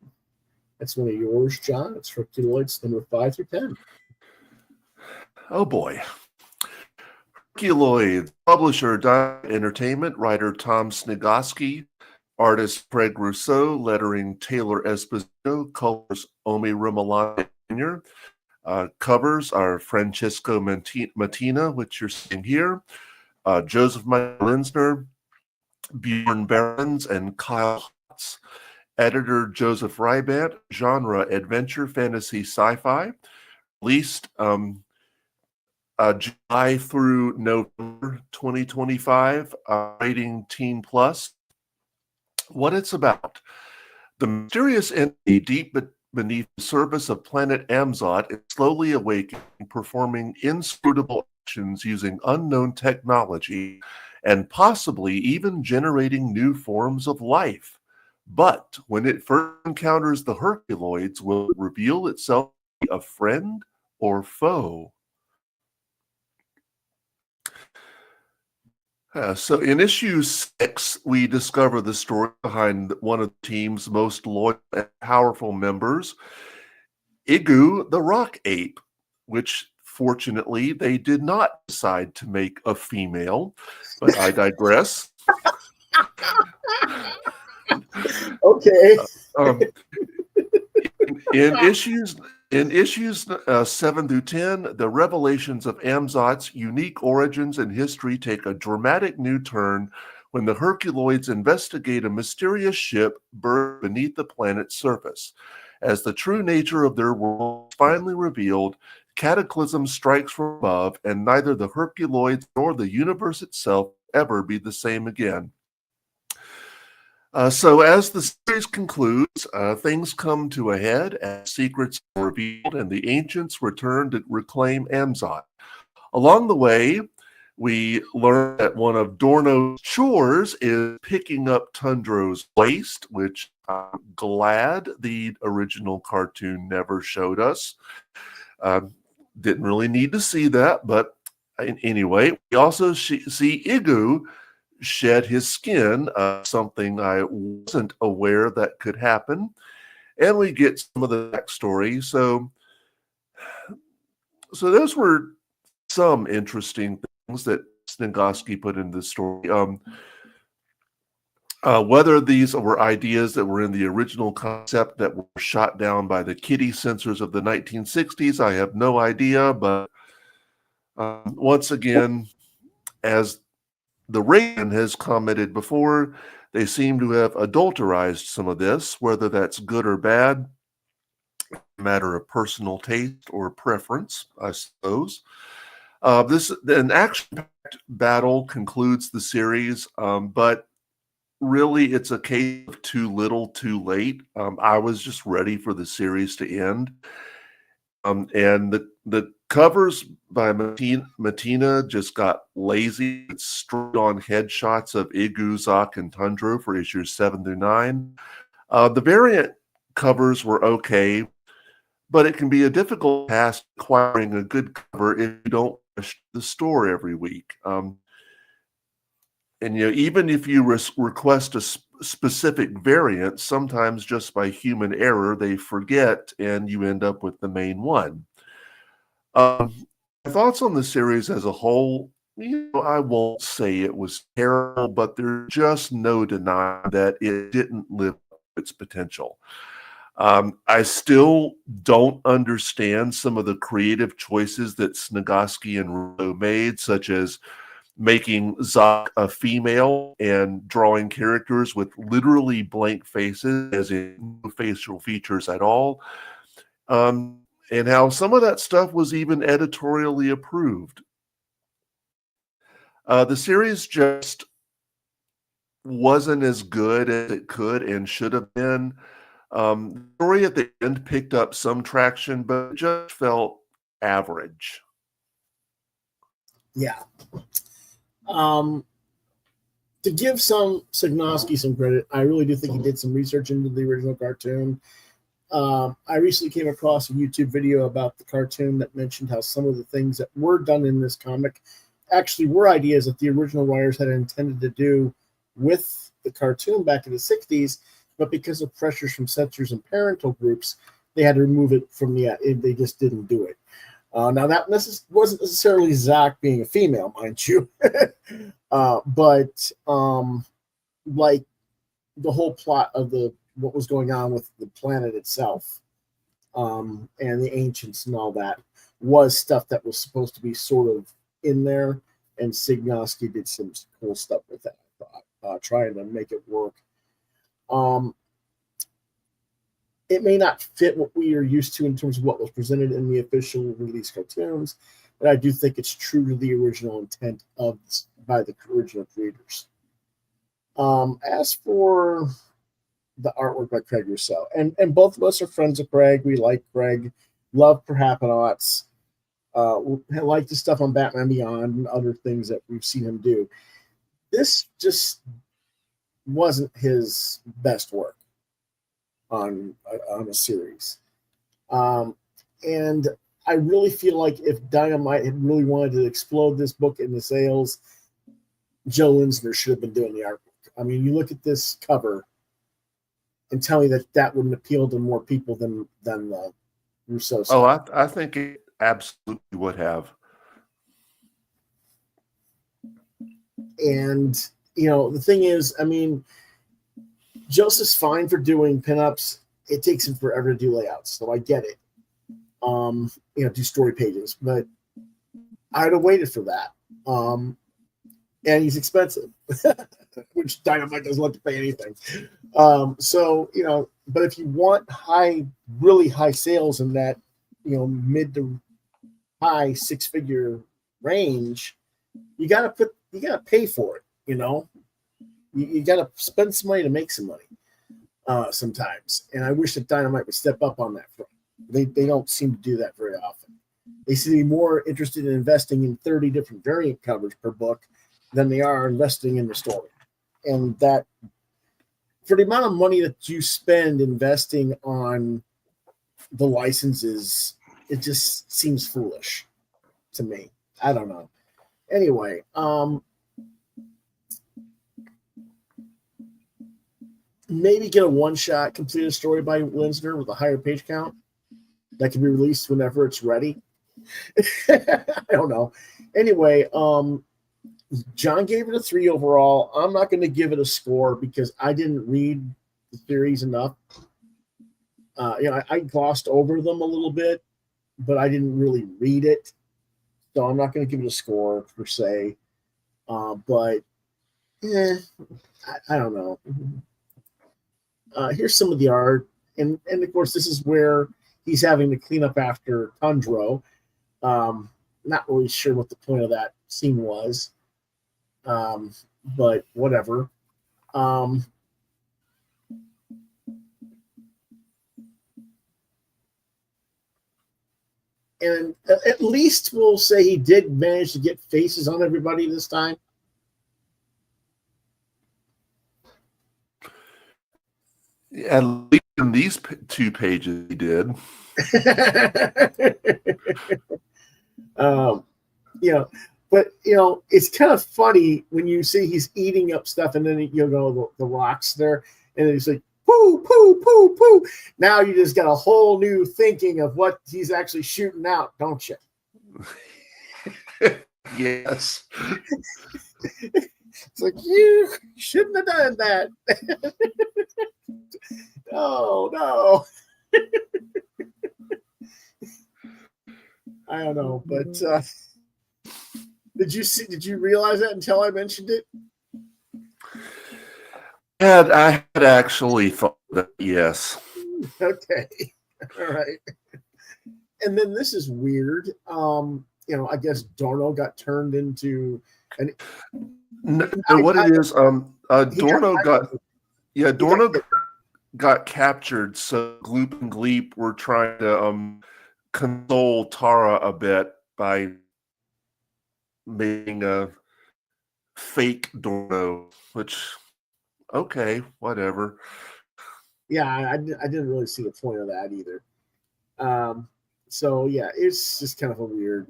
[SPEAKER 1] That's one of yours, John. It's HERCULOIDS number 5 through 10.
[SPEAKER 2] Oh boy. HERCULOIDS, publisher Dynamite Entertainment, writer Tom Snigoski, artist Craig Rousseau, lettering Taylor Esposito, colors Omi Rimolani Jr. Covers are Francisco Matina, which you're seeing here, Joseph Michael Linsner, Bjorn Behrens, and Kyle Hotz. Editor Joseph Rybant, genre adventure, fantasy, sci-fi. Released July through November 2025, rating Teen Plus. What it's about: the mysterious entity deep beneath the surface of planet Amzot is slowly awakening, performing inscrutable actions using unknown technology, and possibly even generating new forms of life. But when it first encounters the HERCULOIDS, will it reveal itself to be a friend or foe? So in issue 6, we discover the story behind one of the team's most loyal and powerful members, Igu the Rock Ape, which fortunately they did not decide to make a female, but I digress.
[SPEAKER 1] Okay.
[SPEAKER 2] In issues 7 through 10, the revelations of Amzot's unique origins and history take a dramatic new turn when the HERCULOIDS investigate a mysterious ship buried beneath the planet's surface. As the true nature of their world is finally revealed, cataclysm strikes from above, and neither the HERCULOIDS nor the universe itself will ever be the same again. So as the series concludes, things come to a head as secrets are revealed and the ancients return to reclaim Amzot. Along the way, we learn that one of Dorno's chores is picking up Tundro's waste, which I'm glad the original cartoon never showed us. Didn't really need to see that, but anyway, we also see Igu shed his skin, something I wasn't aware that could happen. And we get some of the backstory. So those were some interesting things that Snigoski put in the story. Whether these were ideas that were in the original concept that were shot down by the kiddie censors of the 1960s, I have no idea. But once again, as the Raven has commented before, they seem to have adulterized some of this, whether that's good or bad, a matter of personal taste or preference, I suppose. An action-packed battle concludes the series, but really it's a case of too little, too late. I was just ready for the series to end. And the covers by Matina just got lazy. It's straight on headshots of Igu, Zoc, and Tundro for issues 7 through 9. The variant covers were okay, but it can be a difficult task acquiring a good cover if you don't rush the store every week. And even if you request a specific variant, sometimes just by human error, they forget and you end up with the main one. My thoughts on the series as a whole, I won't say it was terrible, but there's just no denying that it didn't live up to its potential. I still don't understand some of the creative choices that Snigoski and Rousseau made, such as making Zoc a female and drawing characters with literally blank faces, as in no facial features at all. And how some of that stuff was even editorially approved. The series just wasn't as good as it could and should have been. The story at the end picked up some traction, but it just felt average.
[SPEAKER 1] Yeah. to give some Signosky some credit, I really do think he did some research into the original cartoon. I recently came across a YouTube video about the cartoon that mentioned how some of the things that were done in this comic actually were ideas that the original writers had intended to do with the cartoon back in the 60s, but because of pressures from censors and parental groups, they had to remove it from they just didn't do it. Now, that wasn't necessarily Zach being a female, mind you, but like the whole plot of what was going on with the planet itself and the ancients and all that was stuff that was supposed to be sort of in there, and Signosky did some cool stuff with that, I thought, trying to make it work. It may not fit what we are used to in terms of what was presented in the official release cartoons, but I do think it's true to the original intent by the original creators. As for the artwork by Craig Rousseau, and both of us are friends of Craig. We like Craig, love Perhapanauts, like the stuff on Batman Beyond and other things that we've seen him do. This just wasn't his best work on a series. And I really feel like if Dynamite had really wanted to explode this book into sales, Joe Linsner should have been doing the artwork. I mean, you look at this cover and tell me that wouldn't appeal to more people than the Rousseau stuff.
[SPEAKER 2] Oh, I think it absolutely would have.
[SPEAKER 1] And, the thing is, I mean, Joseph's fine for doing pinups. It takes him forever to do layouts, so I get it. Do story pages, but I'd have waited for that. And he's expensive, which Dynamite doesn't like to pay anything. But if you want really high sales in that, mid to high six-figure range, you gotta pay for it. You got to spend some money to make some money sometimes. And I wish that Dynamite would step up on that front. They don't seem to do that very often. They seem to be more interested in investing in 30 different variant covers per book than they are investing in the story. And that, for the amount of money that you spend investing on the licenses, it just seems foolish to me. I don't know. Anyway, maybe get a one-shot completed story by Linsner with a higher page count that can be released whenever it's ready. I don't know. Anyway, John gave it a 3 overall. I'm not going to give it a score because I didn't read the series enough. I glossed over them a little bit, but I didn't really read it. So I'm not going to give it a score per se. I don't know. Here's some of the art, and of course this is where he's having to clean up after Tundro. Not really sure what the point of that scene was, but whatever. And at least we'll say he did manage to get faces on everybody this time.
[SPEAKER 2] At least in these 2 pages, he did.
[SPEAKER 1] But it's kind of funny when you see he's eating up stuff, and then the rocks there, and then he's like, poo, poo, poo, poo. Now you just got a whole new thinking of what he's actually shooting out, don't you?
[SPEAKER 2] Yes.
[SPEAKER 1] It's like, you shouldn't have done that. No. I don't know, but did you realize that until I mentioned it?
[SPEAKER 2] I had actually thought that, yes.
[SPEAKER 1] Okay. All right. And then this is weird. I guess Dorno got turned into Dorno
[SPEAKER 2] got captured, so Gloop and Gleep were trying to console Tara a bit by making fake Dorno, which, okay, whatever.
[SPEAKER 1] Yeah, I didn't really see the point of that either. So yeah, it's just kind of a weird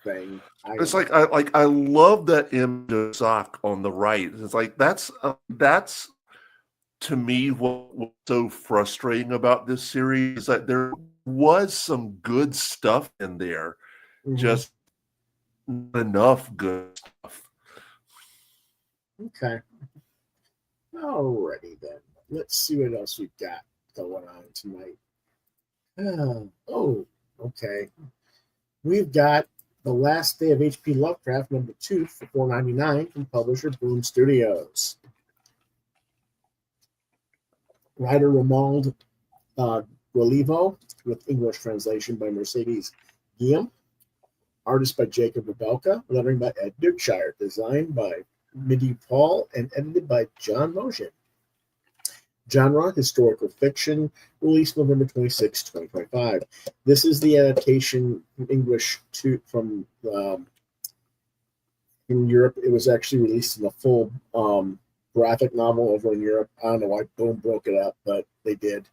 [SPEAKER 1] thing.
[SPEAKER 2] It's like I love that image of Sock on the right. It's like that's to me what was so frustrating about this series is that there was some good stuff in there, just not enough good stuff.
[SPEAKER 1] Okay. Alrighty then. Let's see what else we've got going on tonight. Okay. We've got The Last Day of H.P. Lovecraft #2 for $4.99 from publisher Boom Studios. Writer Romuald Relivo, with English translation by Mercedes Guillaume. Artist by Jacob Rebelka. Lettering by Ed Dukeshire. Designed by Midi Paul and edited by John Motion. Genre, historical fiction, released November 26, 2025. This is the adaptation in English from in Europe. It was actually released in a full graphic novel over in Europe. I don't know why Boom broke it up, but they did.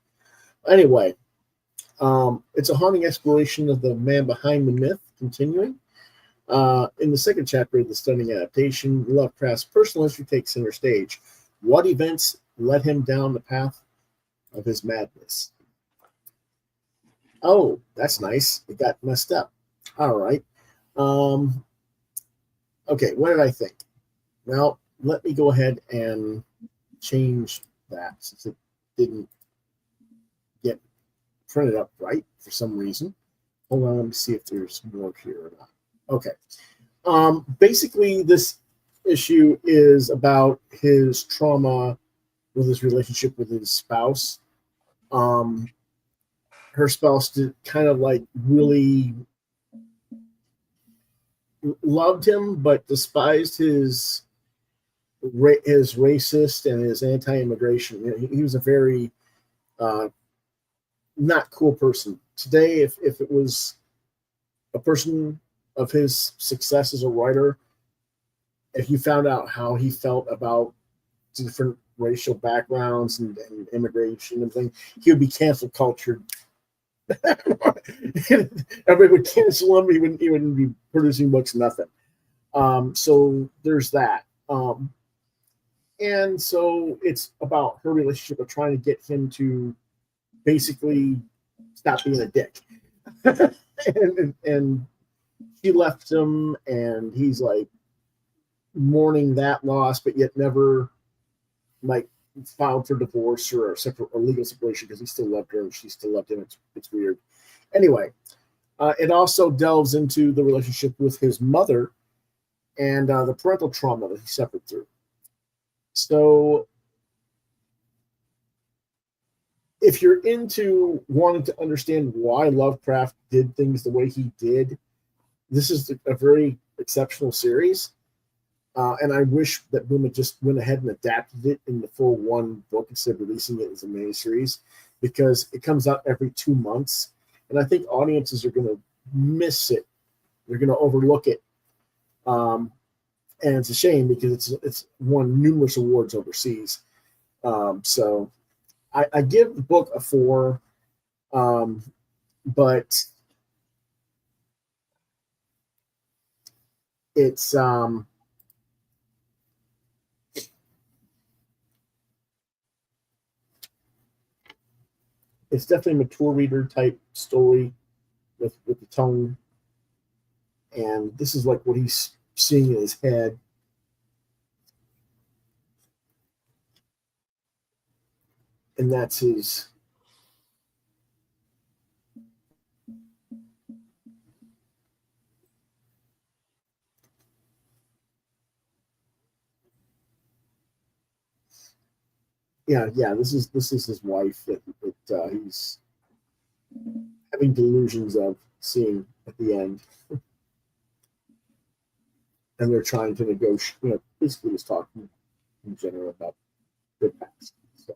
[SPEAKER 1] Anyway, it's a haunting exploration of the man behind the myth, continuing. In the second chapter of the stunning adaptation, Lovecraft's personal history takes center stage. What events led him down the path of his madness? Oh, that's nice. It got messed up. All right. Okay, what did I think? Well, let me go ahead and change that since it didn't get printed up right for some reason. Hold on, let me see if there's more here or not. Okay. Basically, this issue is about his trauma with his relationship with his spouse. Her spouse did kind of like really loved him, but despised his racist and his anti-immigration. He was a very not cool person. Today, if it was a person of his success as a writer, if you found out how he felt about different racial backgrounds and immigration and everything, he would be cancel cultured. Everybody would cancel him. He wouldn't be producing books, nothing. So there's that. And so it's about her relationship of trying to get him to basically stop being a dick. and she left him, and he's like mourning that loss, but yet never like filed for divorce or a legal separation because he still loved her and she still loved him. It's weird. Anyway, it also delves into the relationship with his mother and the parental trauma that he suffered through. So if you're into wanting to understand why Lovecraft did things the way he did, this is a very exceptional series. And I wish that Boom had just went ahead and adapted it in the full one book instead of releasing it as a miniseries, because it comes out every 2 months. And I think audiences are going to miss it. They're going to overlook it. And it's a shame because it's won numerous awards overseas. So I give the book a 4, but it's it's definitely a mature reader type story with the tone, and this is like what he's seeing in his head. And that's his this is his wife that he's having delusions of seeing at the end. And they're trying to negotiate, basically he's talking in general about their past. So,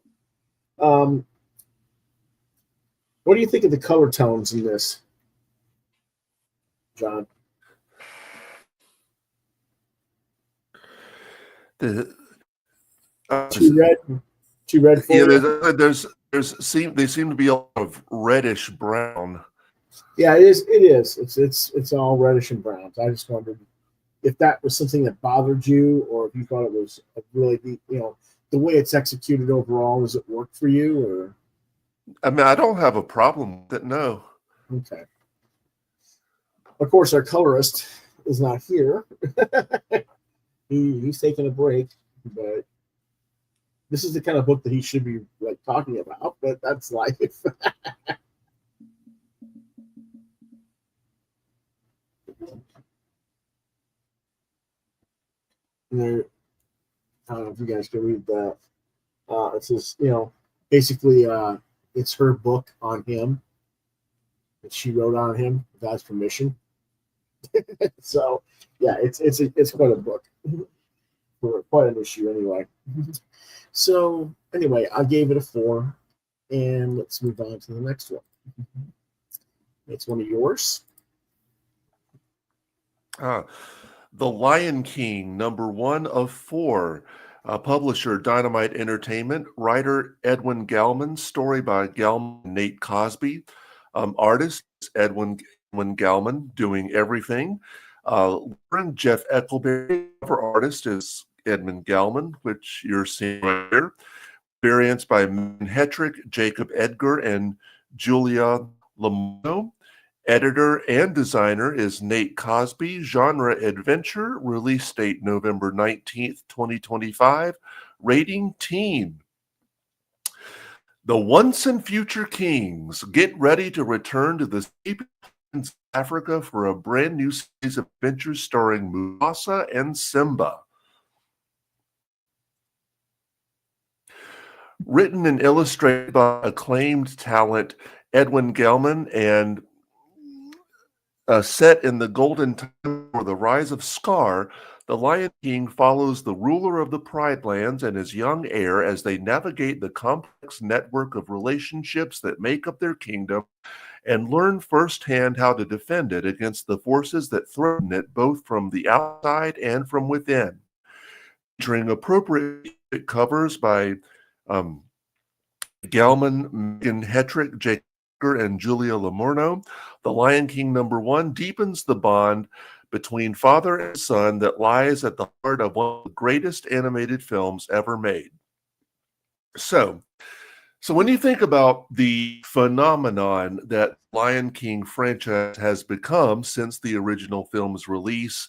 [SPEAKER 1] what do you think of the color tones in this, John? Too red for
[SPEAKER 2] Yeah,
[SPEAKER 1] you?
[SPEAKER 2] they seem to be a lot of reddish brown.
[SPEAKER 1] Yeah, it is. It is. It's all reddish and browns. I just wondered if that was something that bothered you, or if you thought it was a really, the way it's executed overall. Does it work for you, or?
[SPEAKER 2] I mean, I don't have a problem with it. No.
[SPEAKER 1] Okay. Of course, our colorist is not here. He's taking a break, but this is the kind of book that he should be like talking about. But that's life. There, I don't know if you guys can read that. It says, basically, it's her book on him that she wrote on him with God's permission. So, yeah, it's quite a book, for quite an issue anyway. So, anyway, I gave it a 4, and let's move on to the next one. It's one of yours.
[SPEAKER 2] The Lion King, #1 of 4. Publisher Dynamite Entertainment. Writer Edwin Gallman. Story by Gallman and Nate Cosby. Artist Edwin Gallman, doing everything. Jeff Eckelberry. Cover artist is Edmund Gallman, which you're seeing right here. Variants by Megan Hetrick, Jacob Edgar, and Julia Lamano. Editor and designer is Nate Cosby. Genre adventure. Release date November 19th, 2025. Rating teen. The once and future kings get ready to return to the steep plains of Africa for a brand new series of adventures starring Mufasa and Simba. Written and illustrated by acclaimed talent Edwin Gallman, and set in the golden time for the rise of Scar, the Lion King follows the ruler of the Pride Lands and his young heir as they navigate the complex network of relationships that make up their kingdom and learn firsthand how to defend it against the forces that threaten it both from the outside and from within. Featuring appropriate covers by Gallman, Megan Hetrick, Jake and Julia Lamorno, The Lion King #1 deepens the bond between father and son that lies at the heart of one of the greatest animated films ever made. So when you think about the phenomenon that Lion King franchise has become since the original film's release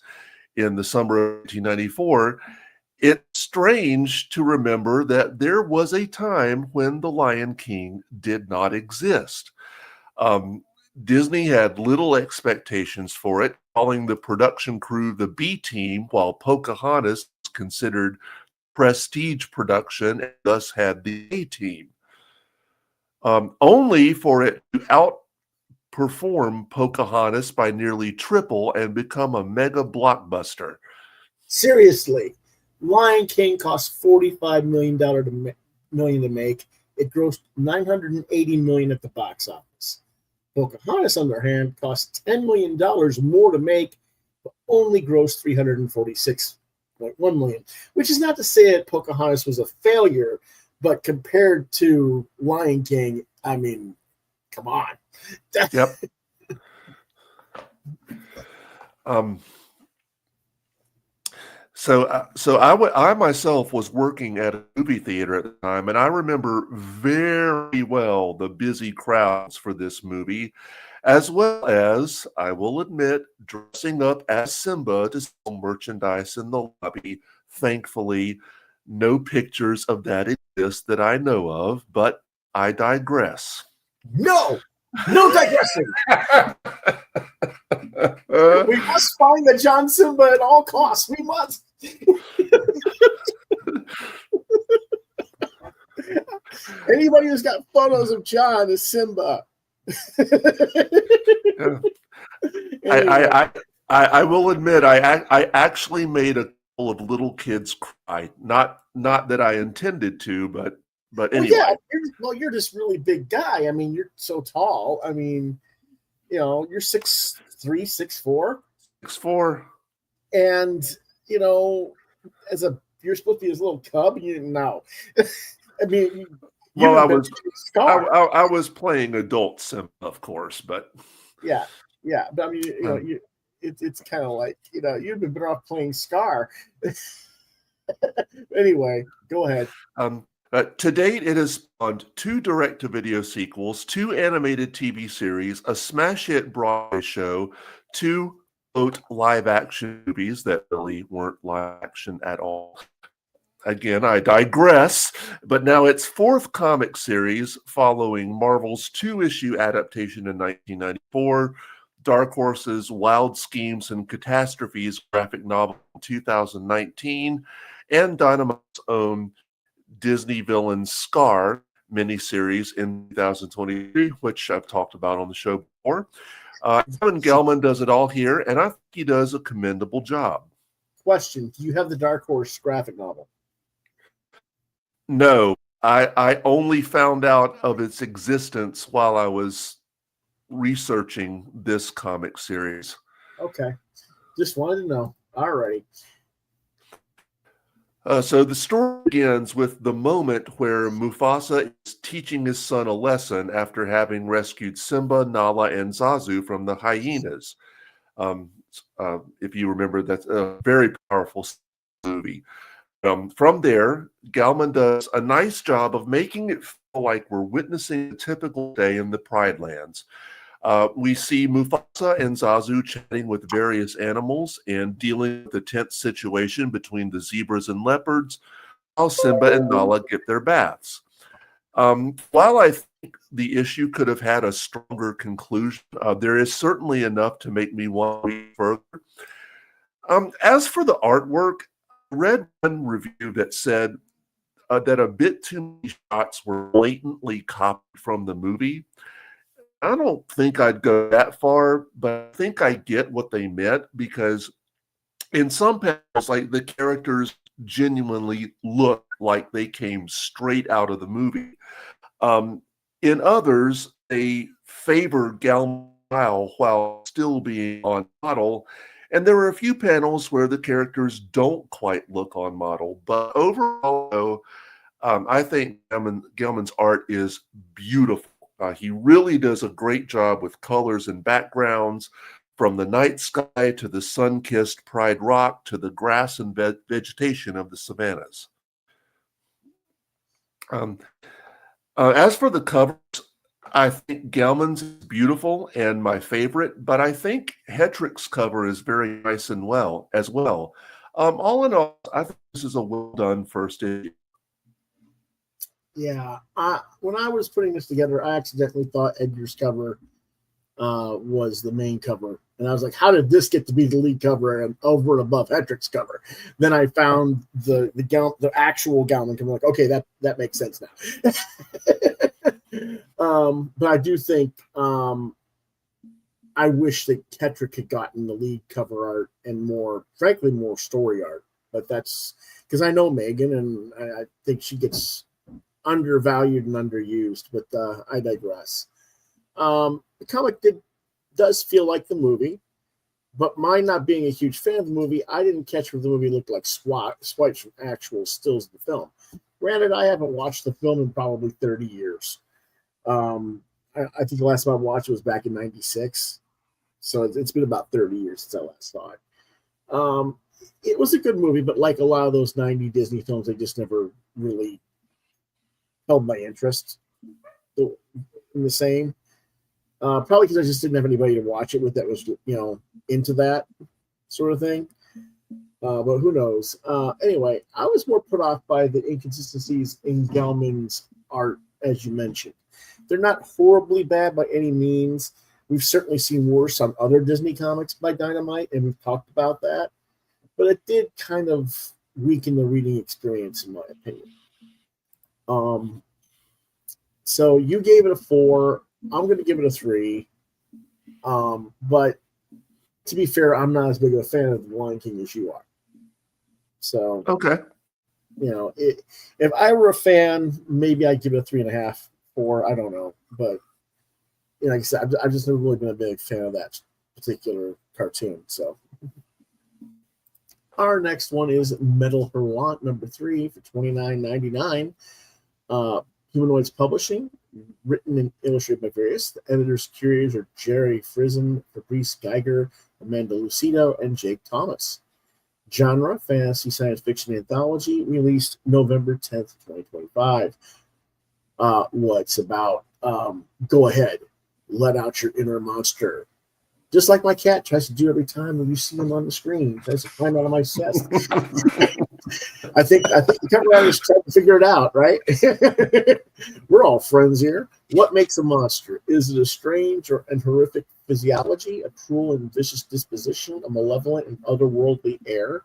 [SPEAKER 2] in the summer of 1994, it's strange to remember that there was a time when The Lion King did not exist. Disney had little expectations for it, calling the production crew the B team, while Pocahontas was considered prestige production and thus had the A team. Only for it to outperform Pocahontas by nearly triple and become a mega blockbuster.
[SPEAKER 1] Seriously, Lion King cost $45 million to make. It grossed $980 million at the box office. Pocahontas, on the other hand, cost $10 million more to make, but only grossed $346.1 million. Which is not to say that Pocahontas was a failure, but compared to Lion King, I mean, come on.
[SPEAKER 2] Yep. So I myself was working at a movie theater at the time, and I remember very well the busy crowds for this movie, as well as, I will admit, dressing up as Simba to sell merchandise in the lobby. Thankfully, no pictures of that exist that I know of, but I digress.
[SPEAKER 1] No digressing. We must find the John Simba at all costs. We must. Anybody who's got photos of John is Simba.
[SPEAKER 2] Anyway. I will admit I actually made a couple of little kids cry. Not that I intended to, but anyway.
[SPEAKER 1] Well, you're just really big guy. I mean, you're so tall. I mean, you're 6'3", 6'4".
[SPEAKER 2] 6'4".
[SPEAKER 1] And as a you're supposed to be this little cub, and you didn't know. I mean,
[SPEAKER 2] well,
[SPEAKER 1] I
[SPEAKER 2] was playing adult Simba, of course, but
[SPEAKER 1] yeah. But I mean, it's kind of like, you've been better off playing Scar. Anyway, go ahead.
[SPEAKER 2] To date, it has spawned 2 direct-to-video sequels, 2 animated TV series, a smash hit Broadway show, 2 quote live-action movies that really weren't live-action at all. Again, I digress, but now its 4th comic series following Marvel's 2-issue adaptation in 1994, Dark Horse's Wild Schemes and Catastrophes graphic novel in 2019, and Dynamite's own Disney villain Scar miniseries in 2023, which I've talked about on the show before. Kevin Gelman does it all here, and I think he does a commendable job.
[SPEAKER 1] Question: do you have the Dark Horse graphic novel?
[SPEAKER 2] No, I only found out of its existence while I was researching this comic series.
[SPEAKER 1] Okay, just wanted to know. All right.
[SPEAKER 2] So the story begins with the moment where Mufasa is teaching his son a lesson after having rescued Simba, Nala, and Zazu from the hyenas. If you remember, that's a very powerful movie. From there, Gelman does a nice job of making it feel like we're witnessing a typical day in the Pride Lands. We see Mufasa and Zazu chatting with various animals and dealing with the tense situation between the zebras and leopards, while Simba and Nala get their baths. While I think the issue could have had a stronger conclusion, there is certainly enough to make me want to read further. As for the artwork, I read one review that said that a bit too many shots were blatantly copied from the movie. I don't think I'd go that far, but I think I get what they meant, because in some panels, like, the characters genuinely look like they came straight out of the movie. In others, they favor Gelman while still being on model, and there are a few panels where the characters don't quite look on model. But overall, though, I think Gelman's art is beautiful. He really does a great job with colors and backgrounds, from the night sky to the sun-kissed Pride Rock to the grass and vegetation of the savannas. As for the covers, I think Gelman's is beautiful and my favorite, but I think Hetrick's cover is very nice and as well. All in all, I think this is a well-done first issue.
[SPEAKER 1] Yeah, when I was putting this together, I accidentally thought Edgar's cover was the main cover, and I was like, "How did this get to be the lead cover and over and above Hetrick's cover?" Then I found the actual Gelman cover. Like, okay, that makes sense now. But I do think I wish that Hetrick had gotten the lead cover art and more story art. But that's because I know Megan, and I think she gets undervalued and underused, but I digress. The comic does feel like the movie, but my not being a huge fan of the movie, I didn't catch what the movie looked like swipes from actual stills of the film. Granted, I haven't watched the film in probably 30 years. I think the last time I watched it was back in 96, so it's been about 30 years since I last saw it. It was a good movie, but like a lot of those 90 Disney films, they just never really held my interest in the same. Probably because I just didn't have anybody to watch it with that was, into that sort of thing. But who knows? Anyway, I was more put off by the inconsistencies in Gelman's art, as you mentioned. They're not horribly bad by any means. We've certainly seen worse on other Disney comics by Dynamite, and we've talked about that. But it did kind of weaken the reading experience, in my opinion. So you gave it a 4. I'm going to give it a 3. But to be fair, I'm not as big of a fan of The Lion King as you are. So,
[SPEAKER 2] okay.
[SPEAKER 1] If I were a fan, maybe I'd give it a 3.5, 4. I don't know. But, like I said, I've just never really been a big fan of that particular cartoon. So, Our next one is Metal HURLANT number 3 for $29.99. Humanoids Publishing, written and illustrated by various. The editors, curators are Jerry Frizen, Fabrice Geiger, Amanda Lucido, and Jake Thomas. Genre, fantasy, science fiction anthology, released November 10th, 2025. What's about? Go ahead, let out your inner monster. Just like my cat tries to do every time when you see him on the screen, tries to climb out of my chest. I think the cover writers trying to figure it out, right? We're all friends here. What makes a monster? Is it a strange and horrific physiology, a cruel and vicious disposition, a malevolent and otherworldly air?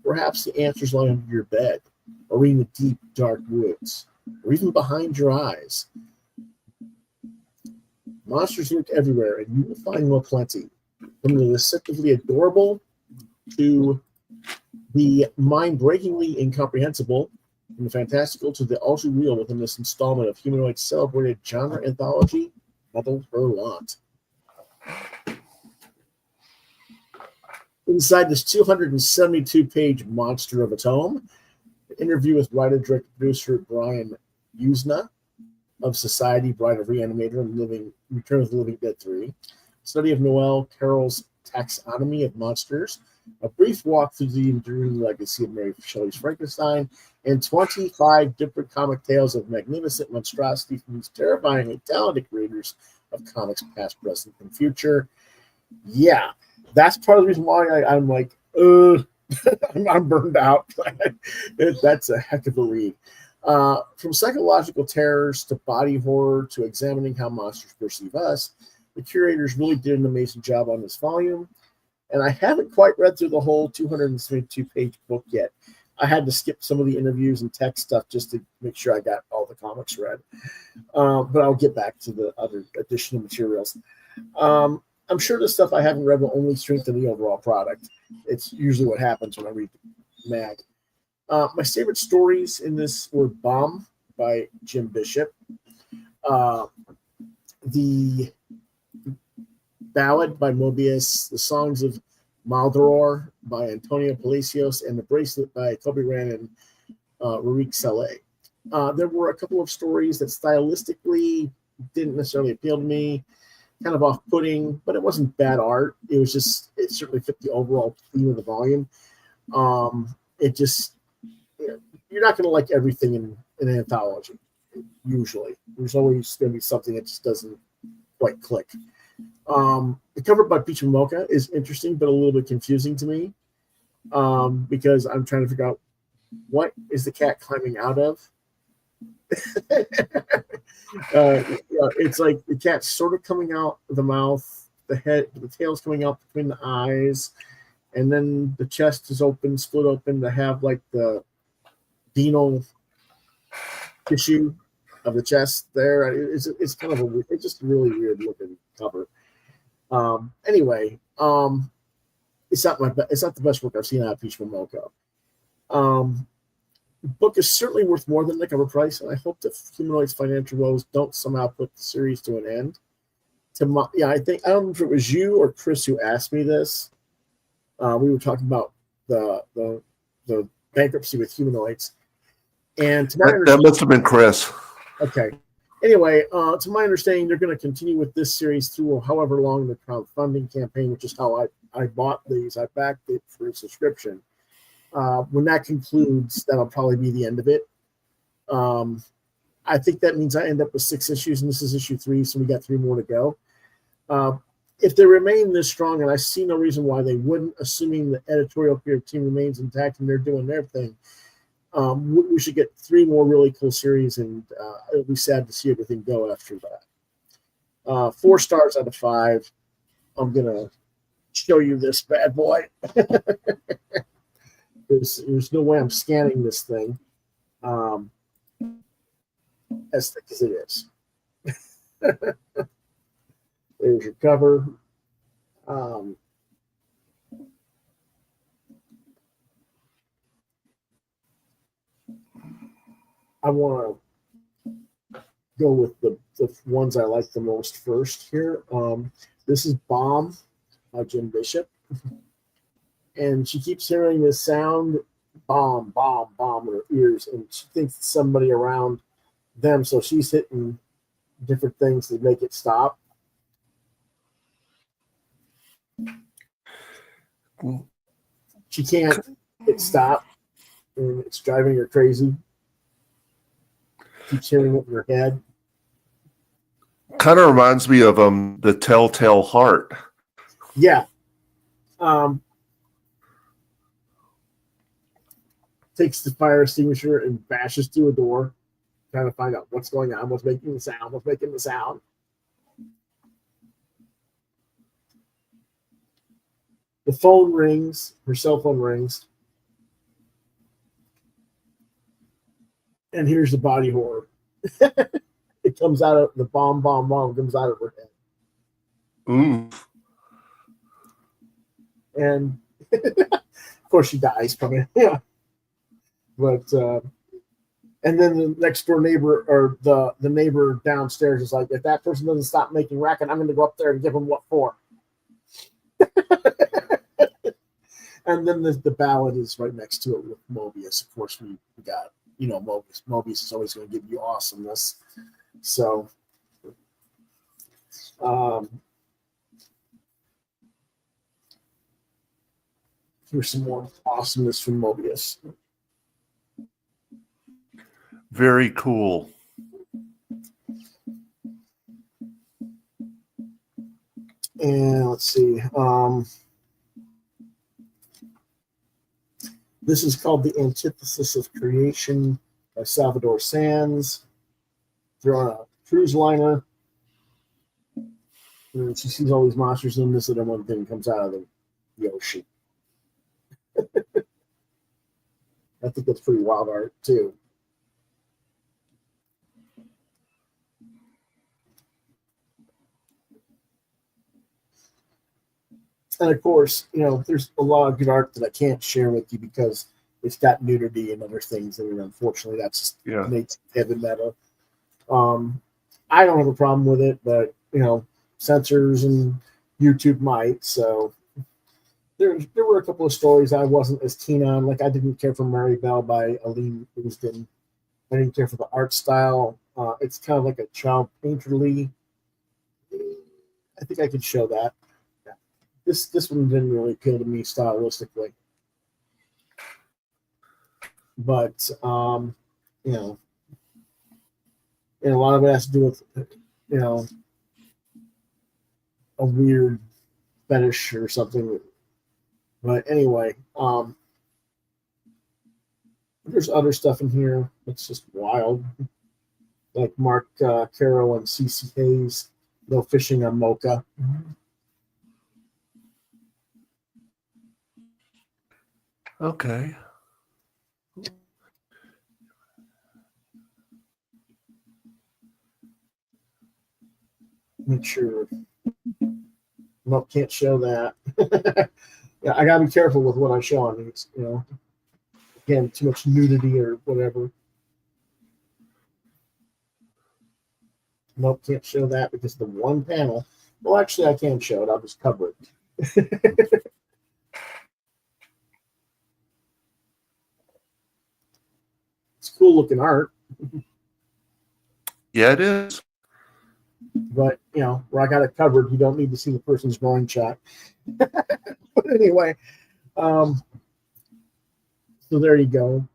[SPEAKER 1] Perhaps the answers lie under your bed, or in the deep, dark woods, or even behind your eyes. Monsters lurk everywhere, and you will find them aplenty. From the deceptively adorable to the mind-breakingly incomprehensible, from the fantastical to the ultra-real within this installment of Humanoids' celebrated genre anthology, Metal HURLANT. Inside this 272-page monster of a tome, an interview with writer, director, producer Brian Usna of Society, Bride of Reanimator, and Return of the Living Dead 3, study of Noel Carroll's Taxonomy of Monsters, a brief walk through the enduring legacy of Mary Shelley's Frankenstein, and 25 different comic tales of magnificent monstrosity from these terrifyingly talented creators of comics past, present, and future. Yeah, that's part of the reason why I'm like, I'm burned out. That's a heck of a read. From psychological terrors to body horror to examining how monsters perceive us, the curators really did an amazing job on this volume. And I haven't quite read through the whole 272-page book yet. I had to skip some of the interviews and text stuff just to make sure I got all the comics read. But I'll get back to the other additional materials. I'm sure the stuff I haven't read will only strengthen the overall product. It's usually what happens when I read the mag. My favorite stories in this were Bomb by Jim Bishop, the Ballad by Mobius, The Songs of Maldoror by Antonio Palacios, and The Bracelet by Kobe Ran and Rurik Saleh. There were a couple of stories that stylistically didn't necessarily appeal to me, kind of off-putting, but it wasn't bad art. It was just, it certainly fit the overall theme of the volume. It just, you're not going to like everything in an anthology, usually. There's always going to be something that just doesn't quite click. The cover by Peach and Mocha is interesting, but a little bit confusing to me, because I'm trying to figure out what is the cat climbing out of. It's like the cat's sort of coming out of the mouth, the tail's coming out between the eyes, and then the chest is open, split open to have like the venal tissue of the chest there. It's kind of it's just a really weird looking cover. Anyway, it's not the best book I've seen out of Peach Momoko. The book is certainly worth more than the cover price, and I hope that Humanoids' financial woes don't somehow put the series to an end. I don't know if it was you or Chris who asked me this. We were talking about the bankruptcy with Humanoids, and
[SPEAKER 2] that must have been Chris.
[SPEAKER 1] Okay. Anyway, to my understanding, they're going to continue with this series through however long the crowdfunding campaign, which is how I bought these. I backed it for a subscription. When that concludes, that'll probably be the end of it. I think that means I end up with 6 issues, and this is issue 3, so we got 3 more to go. If they remain this strong, and I see no reason why they wouldn't, assuming the editorial team remains intact and they're doing their thing, we should get 3 more really cool series, and it'll be sad to see everything go after that. 4 stars out of 5. I'm going to show you this bad boy. There's no way I'm scanning this thing as thick as it is. There's your cover. I want to go with the ones I like the most first here. This is Bomb by Jim Bishop. and she keeps hearing this sound, bomb, bomb, bomb in her ears, and she thinks it's somebody around them, so she's hitting different things to make it stop. She can't hit stop, and it's driving her crazy. Keeps hearing it in her head.
[SPEAKER 2] Kind of reminds me of the Telltale Heart.
[SPEAKER 1] Yeah. Takes the fire extinguisher and bashes through a door, trying to find out what's going on, what's making the sound, what's making the sound. The phone rings, her cell phone rings, and here's the body horror. It comes out of the bomb comes out of her head.
[SPEAKER 2] Oof.
[SPEAKER 1] And of course she dies from it. Yeah. But and then the next door neighbor, or the neighbor downstairs, is like, if that person doesn't stop making racket, I'm going to go up there and give them what for. And then the ballad is right next to it with Mobius. Of course, we got, Mobius. Mobius is always going to give you awesomeness. So, here's some more awesomeness from Mobius.
[SPEAKER 2] Very cool.
[SPEAKER 1] And let's see. This is called The Antithesis of Creation by Salvador Sanz. They're on a cruise liner. And she sees all these monsters, and this little one thing comes out of the ocean. I think that's pretty wild art, too. And of course, there's a lot of good art that I can't share with you because it's got nudity and other things, and unfortunately, that's just makes heavy metal. I don't have a problem with it, but censors and YouTube might. So there were a couple of stories I wasn't as keen on. Like, I didn't care for Mary Bell by Aline Usden. I didn't care for the art style. It's kind of like a child painterly. I think I could show that. This one didn't really appeal to me stylistically, but and a lot of it has to do with a weird fetish or something. But anyway, there's other stuff in here that's just wild, like Mark Caro and CC Hayes, No Fishing on Mocha.
[SPEAKER 2] Okay.
[SPEAKER 1] Make sure. Nope, can't show that. Yeah, I gotta be careful with what I show on these. Again, too much nudity or whatever. Nope, can't show that because the one panel. Well, actually, I can show it. I'll just cover it. It's cool looking art.
[SPEAKER 2] Yeah, it is.
[SPEAKER 1] But, where I got it covered, you don't need to see the person's drawing shot. But anyway, so there you go.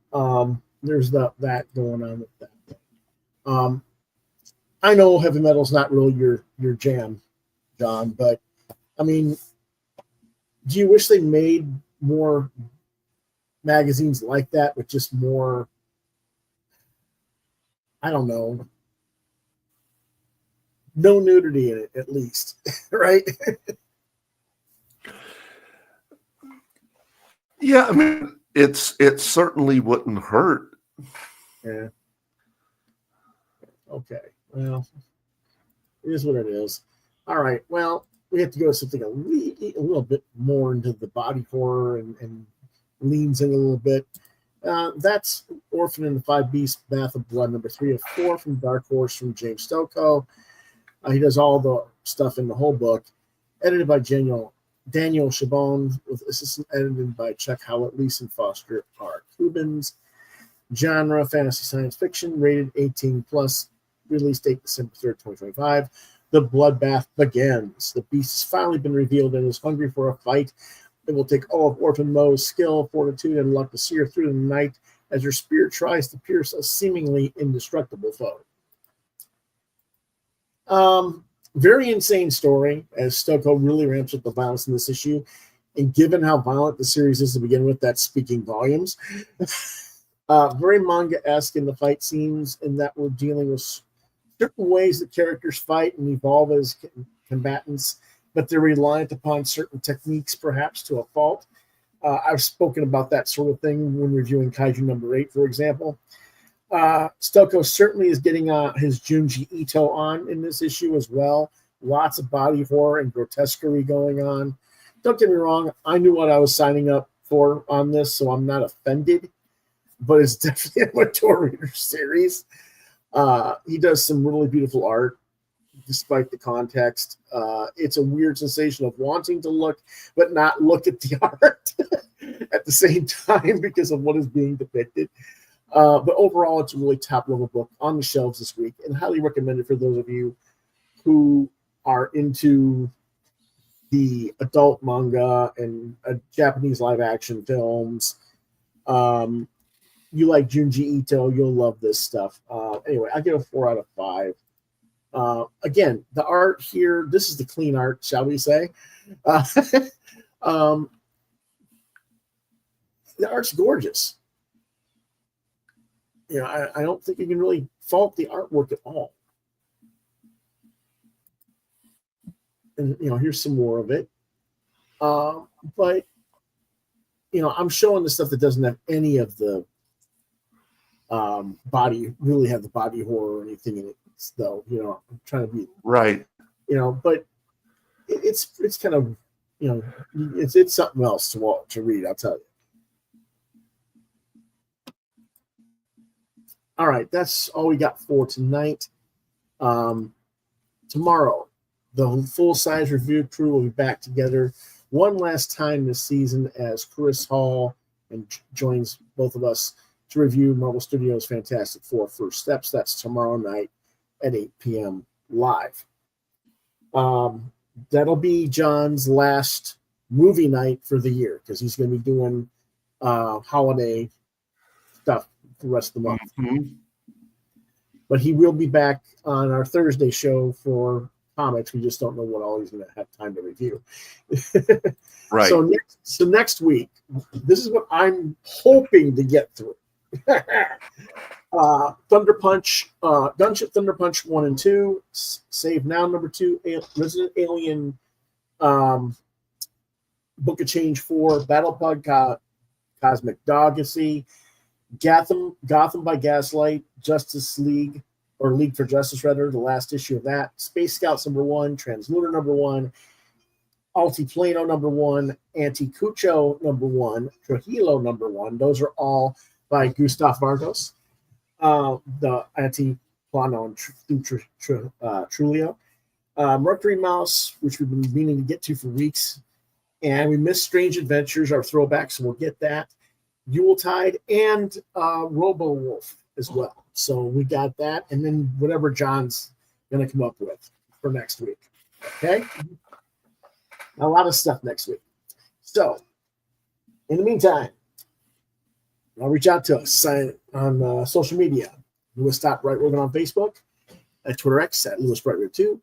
[SPEAKER 1] There's that going on with that. I know heavy metal's not really your jam, John, but, I mean, do you wish they made more magazines like that with just more, I don't know, no nudity in it, at least, right?
[SPEAKER 2] Yeah, I mean, it certainly wouldn't hurt.
[SPEAKER 1] Yeah. Okay. Well, it is what it is. All right. Well, we have to go to something a little bit more into the body horror and leans in a little bit. That's Orphan and the Five Beasts, Bath of Blood, number 3 of 4 from Dark Horse from James Stokoe. He does all the stuff in the whole book, edited by Daniel Daniel Chabon, with assistant edited by Chuck Howlett, Lisa Foster, R. Cubans. Genre, fantasy science fiction, rated 18 plus, release date December 3rd, 2025. The bloodbath begins. The beast has finally been revealed and is hungry for a fight. It will take all of Orphan Moe's skill, fortitude, and luck to see her through the night as her spear tries to pierce a seemingly indestructible foe. Very insane story, as Stokoe really ramps up the violence in this issue. And given how violent the series is to begin with, that's speaking volumes. Very manga-esque in the fight scenes, in that we're dealing with certain ways that characters fight and evolve as combatants, but they're reliant upon certain techniques, perhaps to a fault. I've spoken about that sort of thing when reviewing Kaiju number 8, for example. Stokoe certainly is getting his Junji Ito on in this issue as well. Lots of body horror and grotesquerie going on. Don't get me wrong, I knew what I was signing up for on this, so I'm not offended, but it's definitely a mature reader series. He does some really beautiful art, despite the context. It's a weird sensation of wanting to look, but not look at the art at the same time because of what is being depicted. But overall, it's a really top-level book on the shelves this week, and highly recommended for those of you who are into the adult manga and Japanese live-action films. You like Junji Ito, you'll love this stuff. Anyway, I give a 4 out of 5. Again, the art here, this is the clean art, shall we say. The art's gorgeous. You know, I don't think you can really fault the artwork at all. And, you know, here's some more of it. But, you know, I'm showing the stuff that doesn't have any of the really have the body horror or anything in it, though. You know, I'm trying to be
[SPEAKER 2] right.
[SPEAKER 1] You know, but it's kind of, you know, it's something else to read. I'll tell you. All right, that's all we got for tonight. Tomorrow, the full-size review crew will be back together one last time this season as Chris Hall and joins both of us to review Marvel Studios' Fantastic Four First Steps. That's tomorrow night at 8 p.m. live. That'll be John's last movie night for the year because he's going to be doing holiday stuff the rest of the month.
[SPEAKER 2] Mm-hmm.
[SPEAKER 1] But he will be back on our Thursday show for comics. We just don't know what all he's going to have time to review.
[SPEAKER 2] Right.
[SPEAKER 1] So next week, this is what I'm hoping to get through. Thunder Punch, Gunship Thunder Punch 1 and 2, Save Now number 2, Resident Alien, Book of Change 4, Battle Bug, Cosmic Doggacy, Gotham by Gaslight, Justice League, or League for Justice, rather, the last issue of that, Space Scouts number 1, Translunar number 1, Altiplano number 1, Anticucho number 1, Trujillo number 1. Those are all by Gustav Vargas. The Antiplano and Trujillo. Mercury Mouse, which we've been meaning to get to for weeks. And we missed Strange Adventures, our throwback, so we'll get that. Yuletide and Robo Wolf as well. So we got that, and then whatever John's going to come up with for next week. Okay? A lot of stuff next week. So, in the meantime, I'll reach out to us on social media. Lewis Stop Right Raven on Facebook, at Twitter X at Lewis Right Raven 2,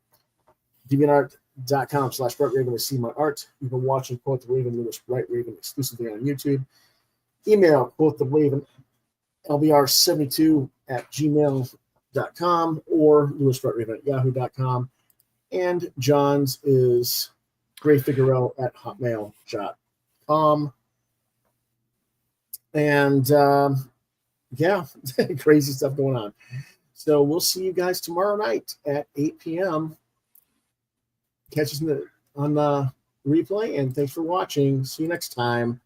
[SPEAKER 1] DeviantArt.com/RightRaven to see my art. You can watch and Quoth the Raven, Lewis Right Raven exclusively on YouTube. Email Quoth the Raven, LBR72@gmail.com or LewisRightRaven@yahoo.com. And John's is GrayFigurel@hotmail.com. And yeah, crazy stuff going on. So we'll see you guys tomorrow night at 8 p.m. Catch us on the replay, and thanks for watching. See you next time.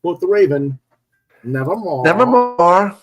[SPEAKER 1] Quoth the Raven, nevermore.
[SPEAKER 2] Nevermore.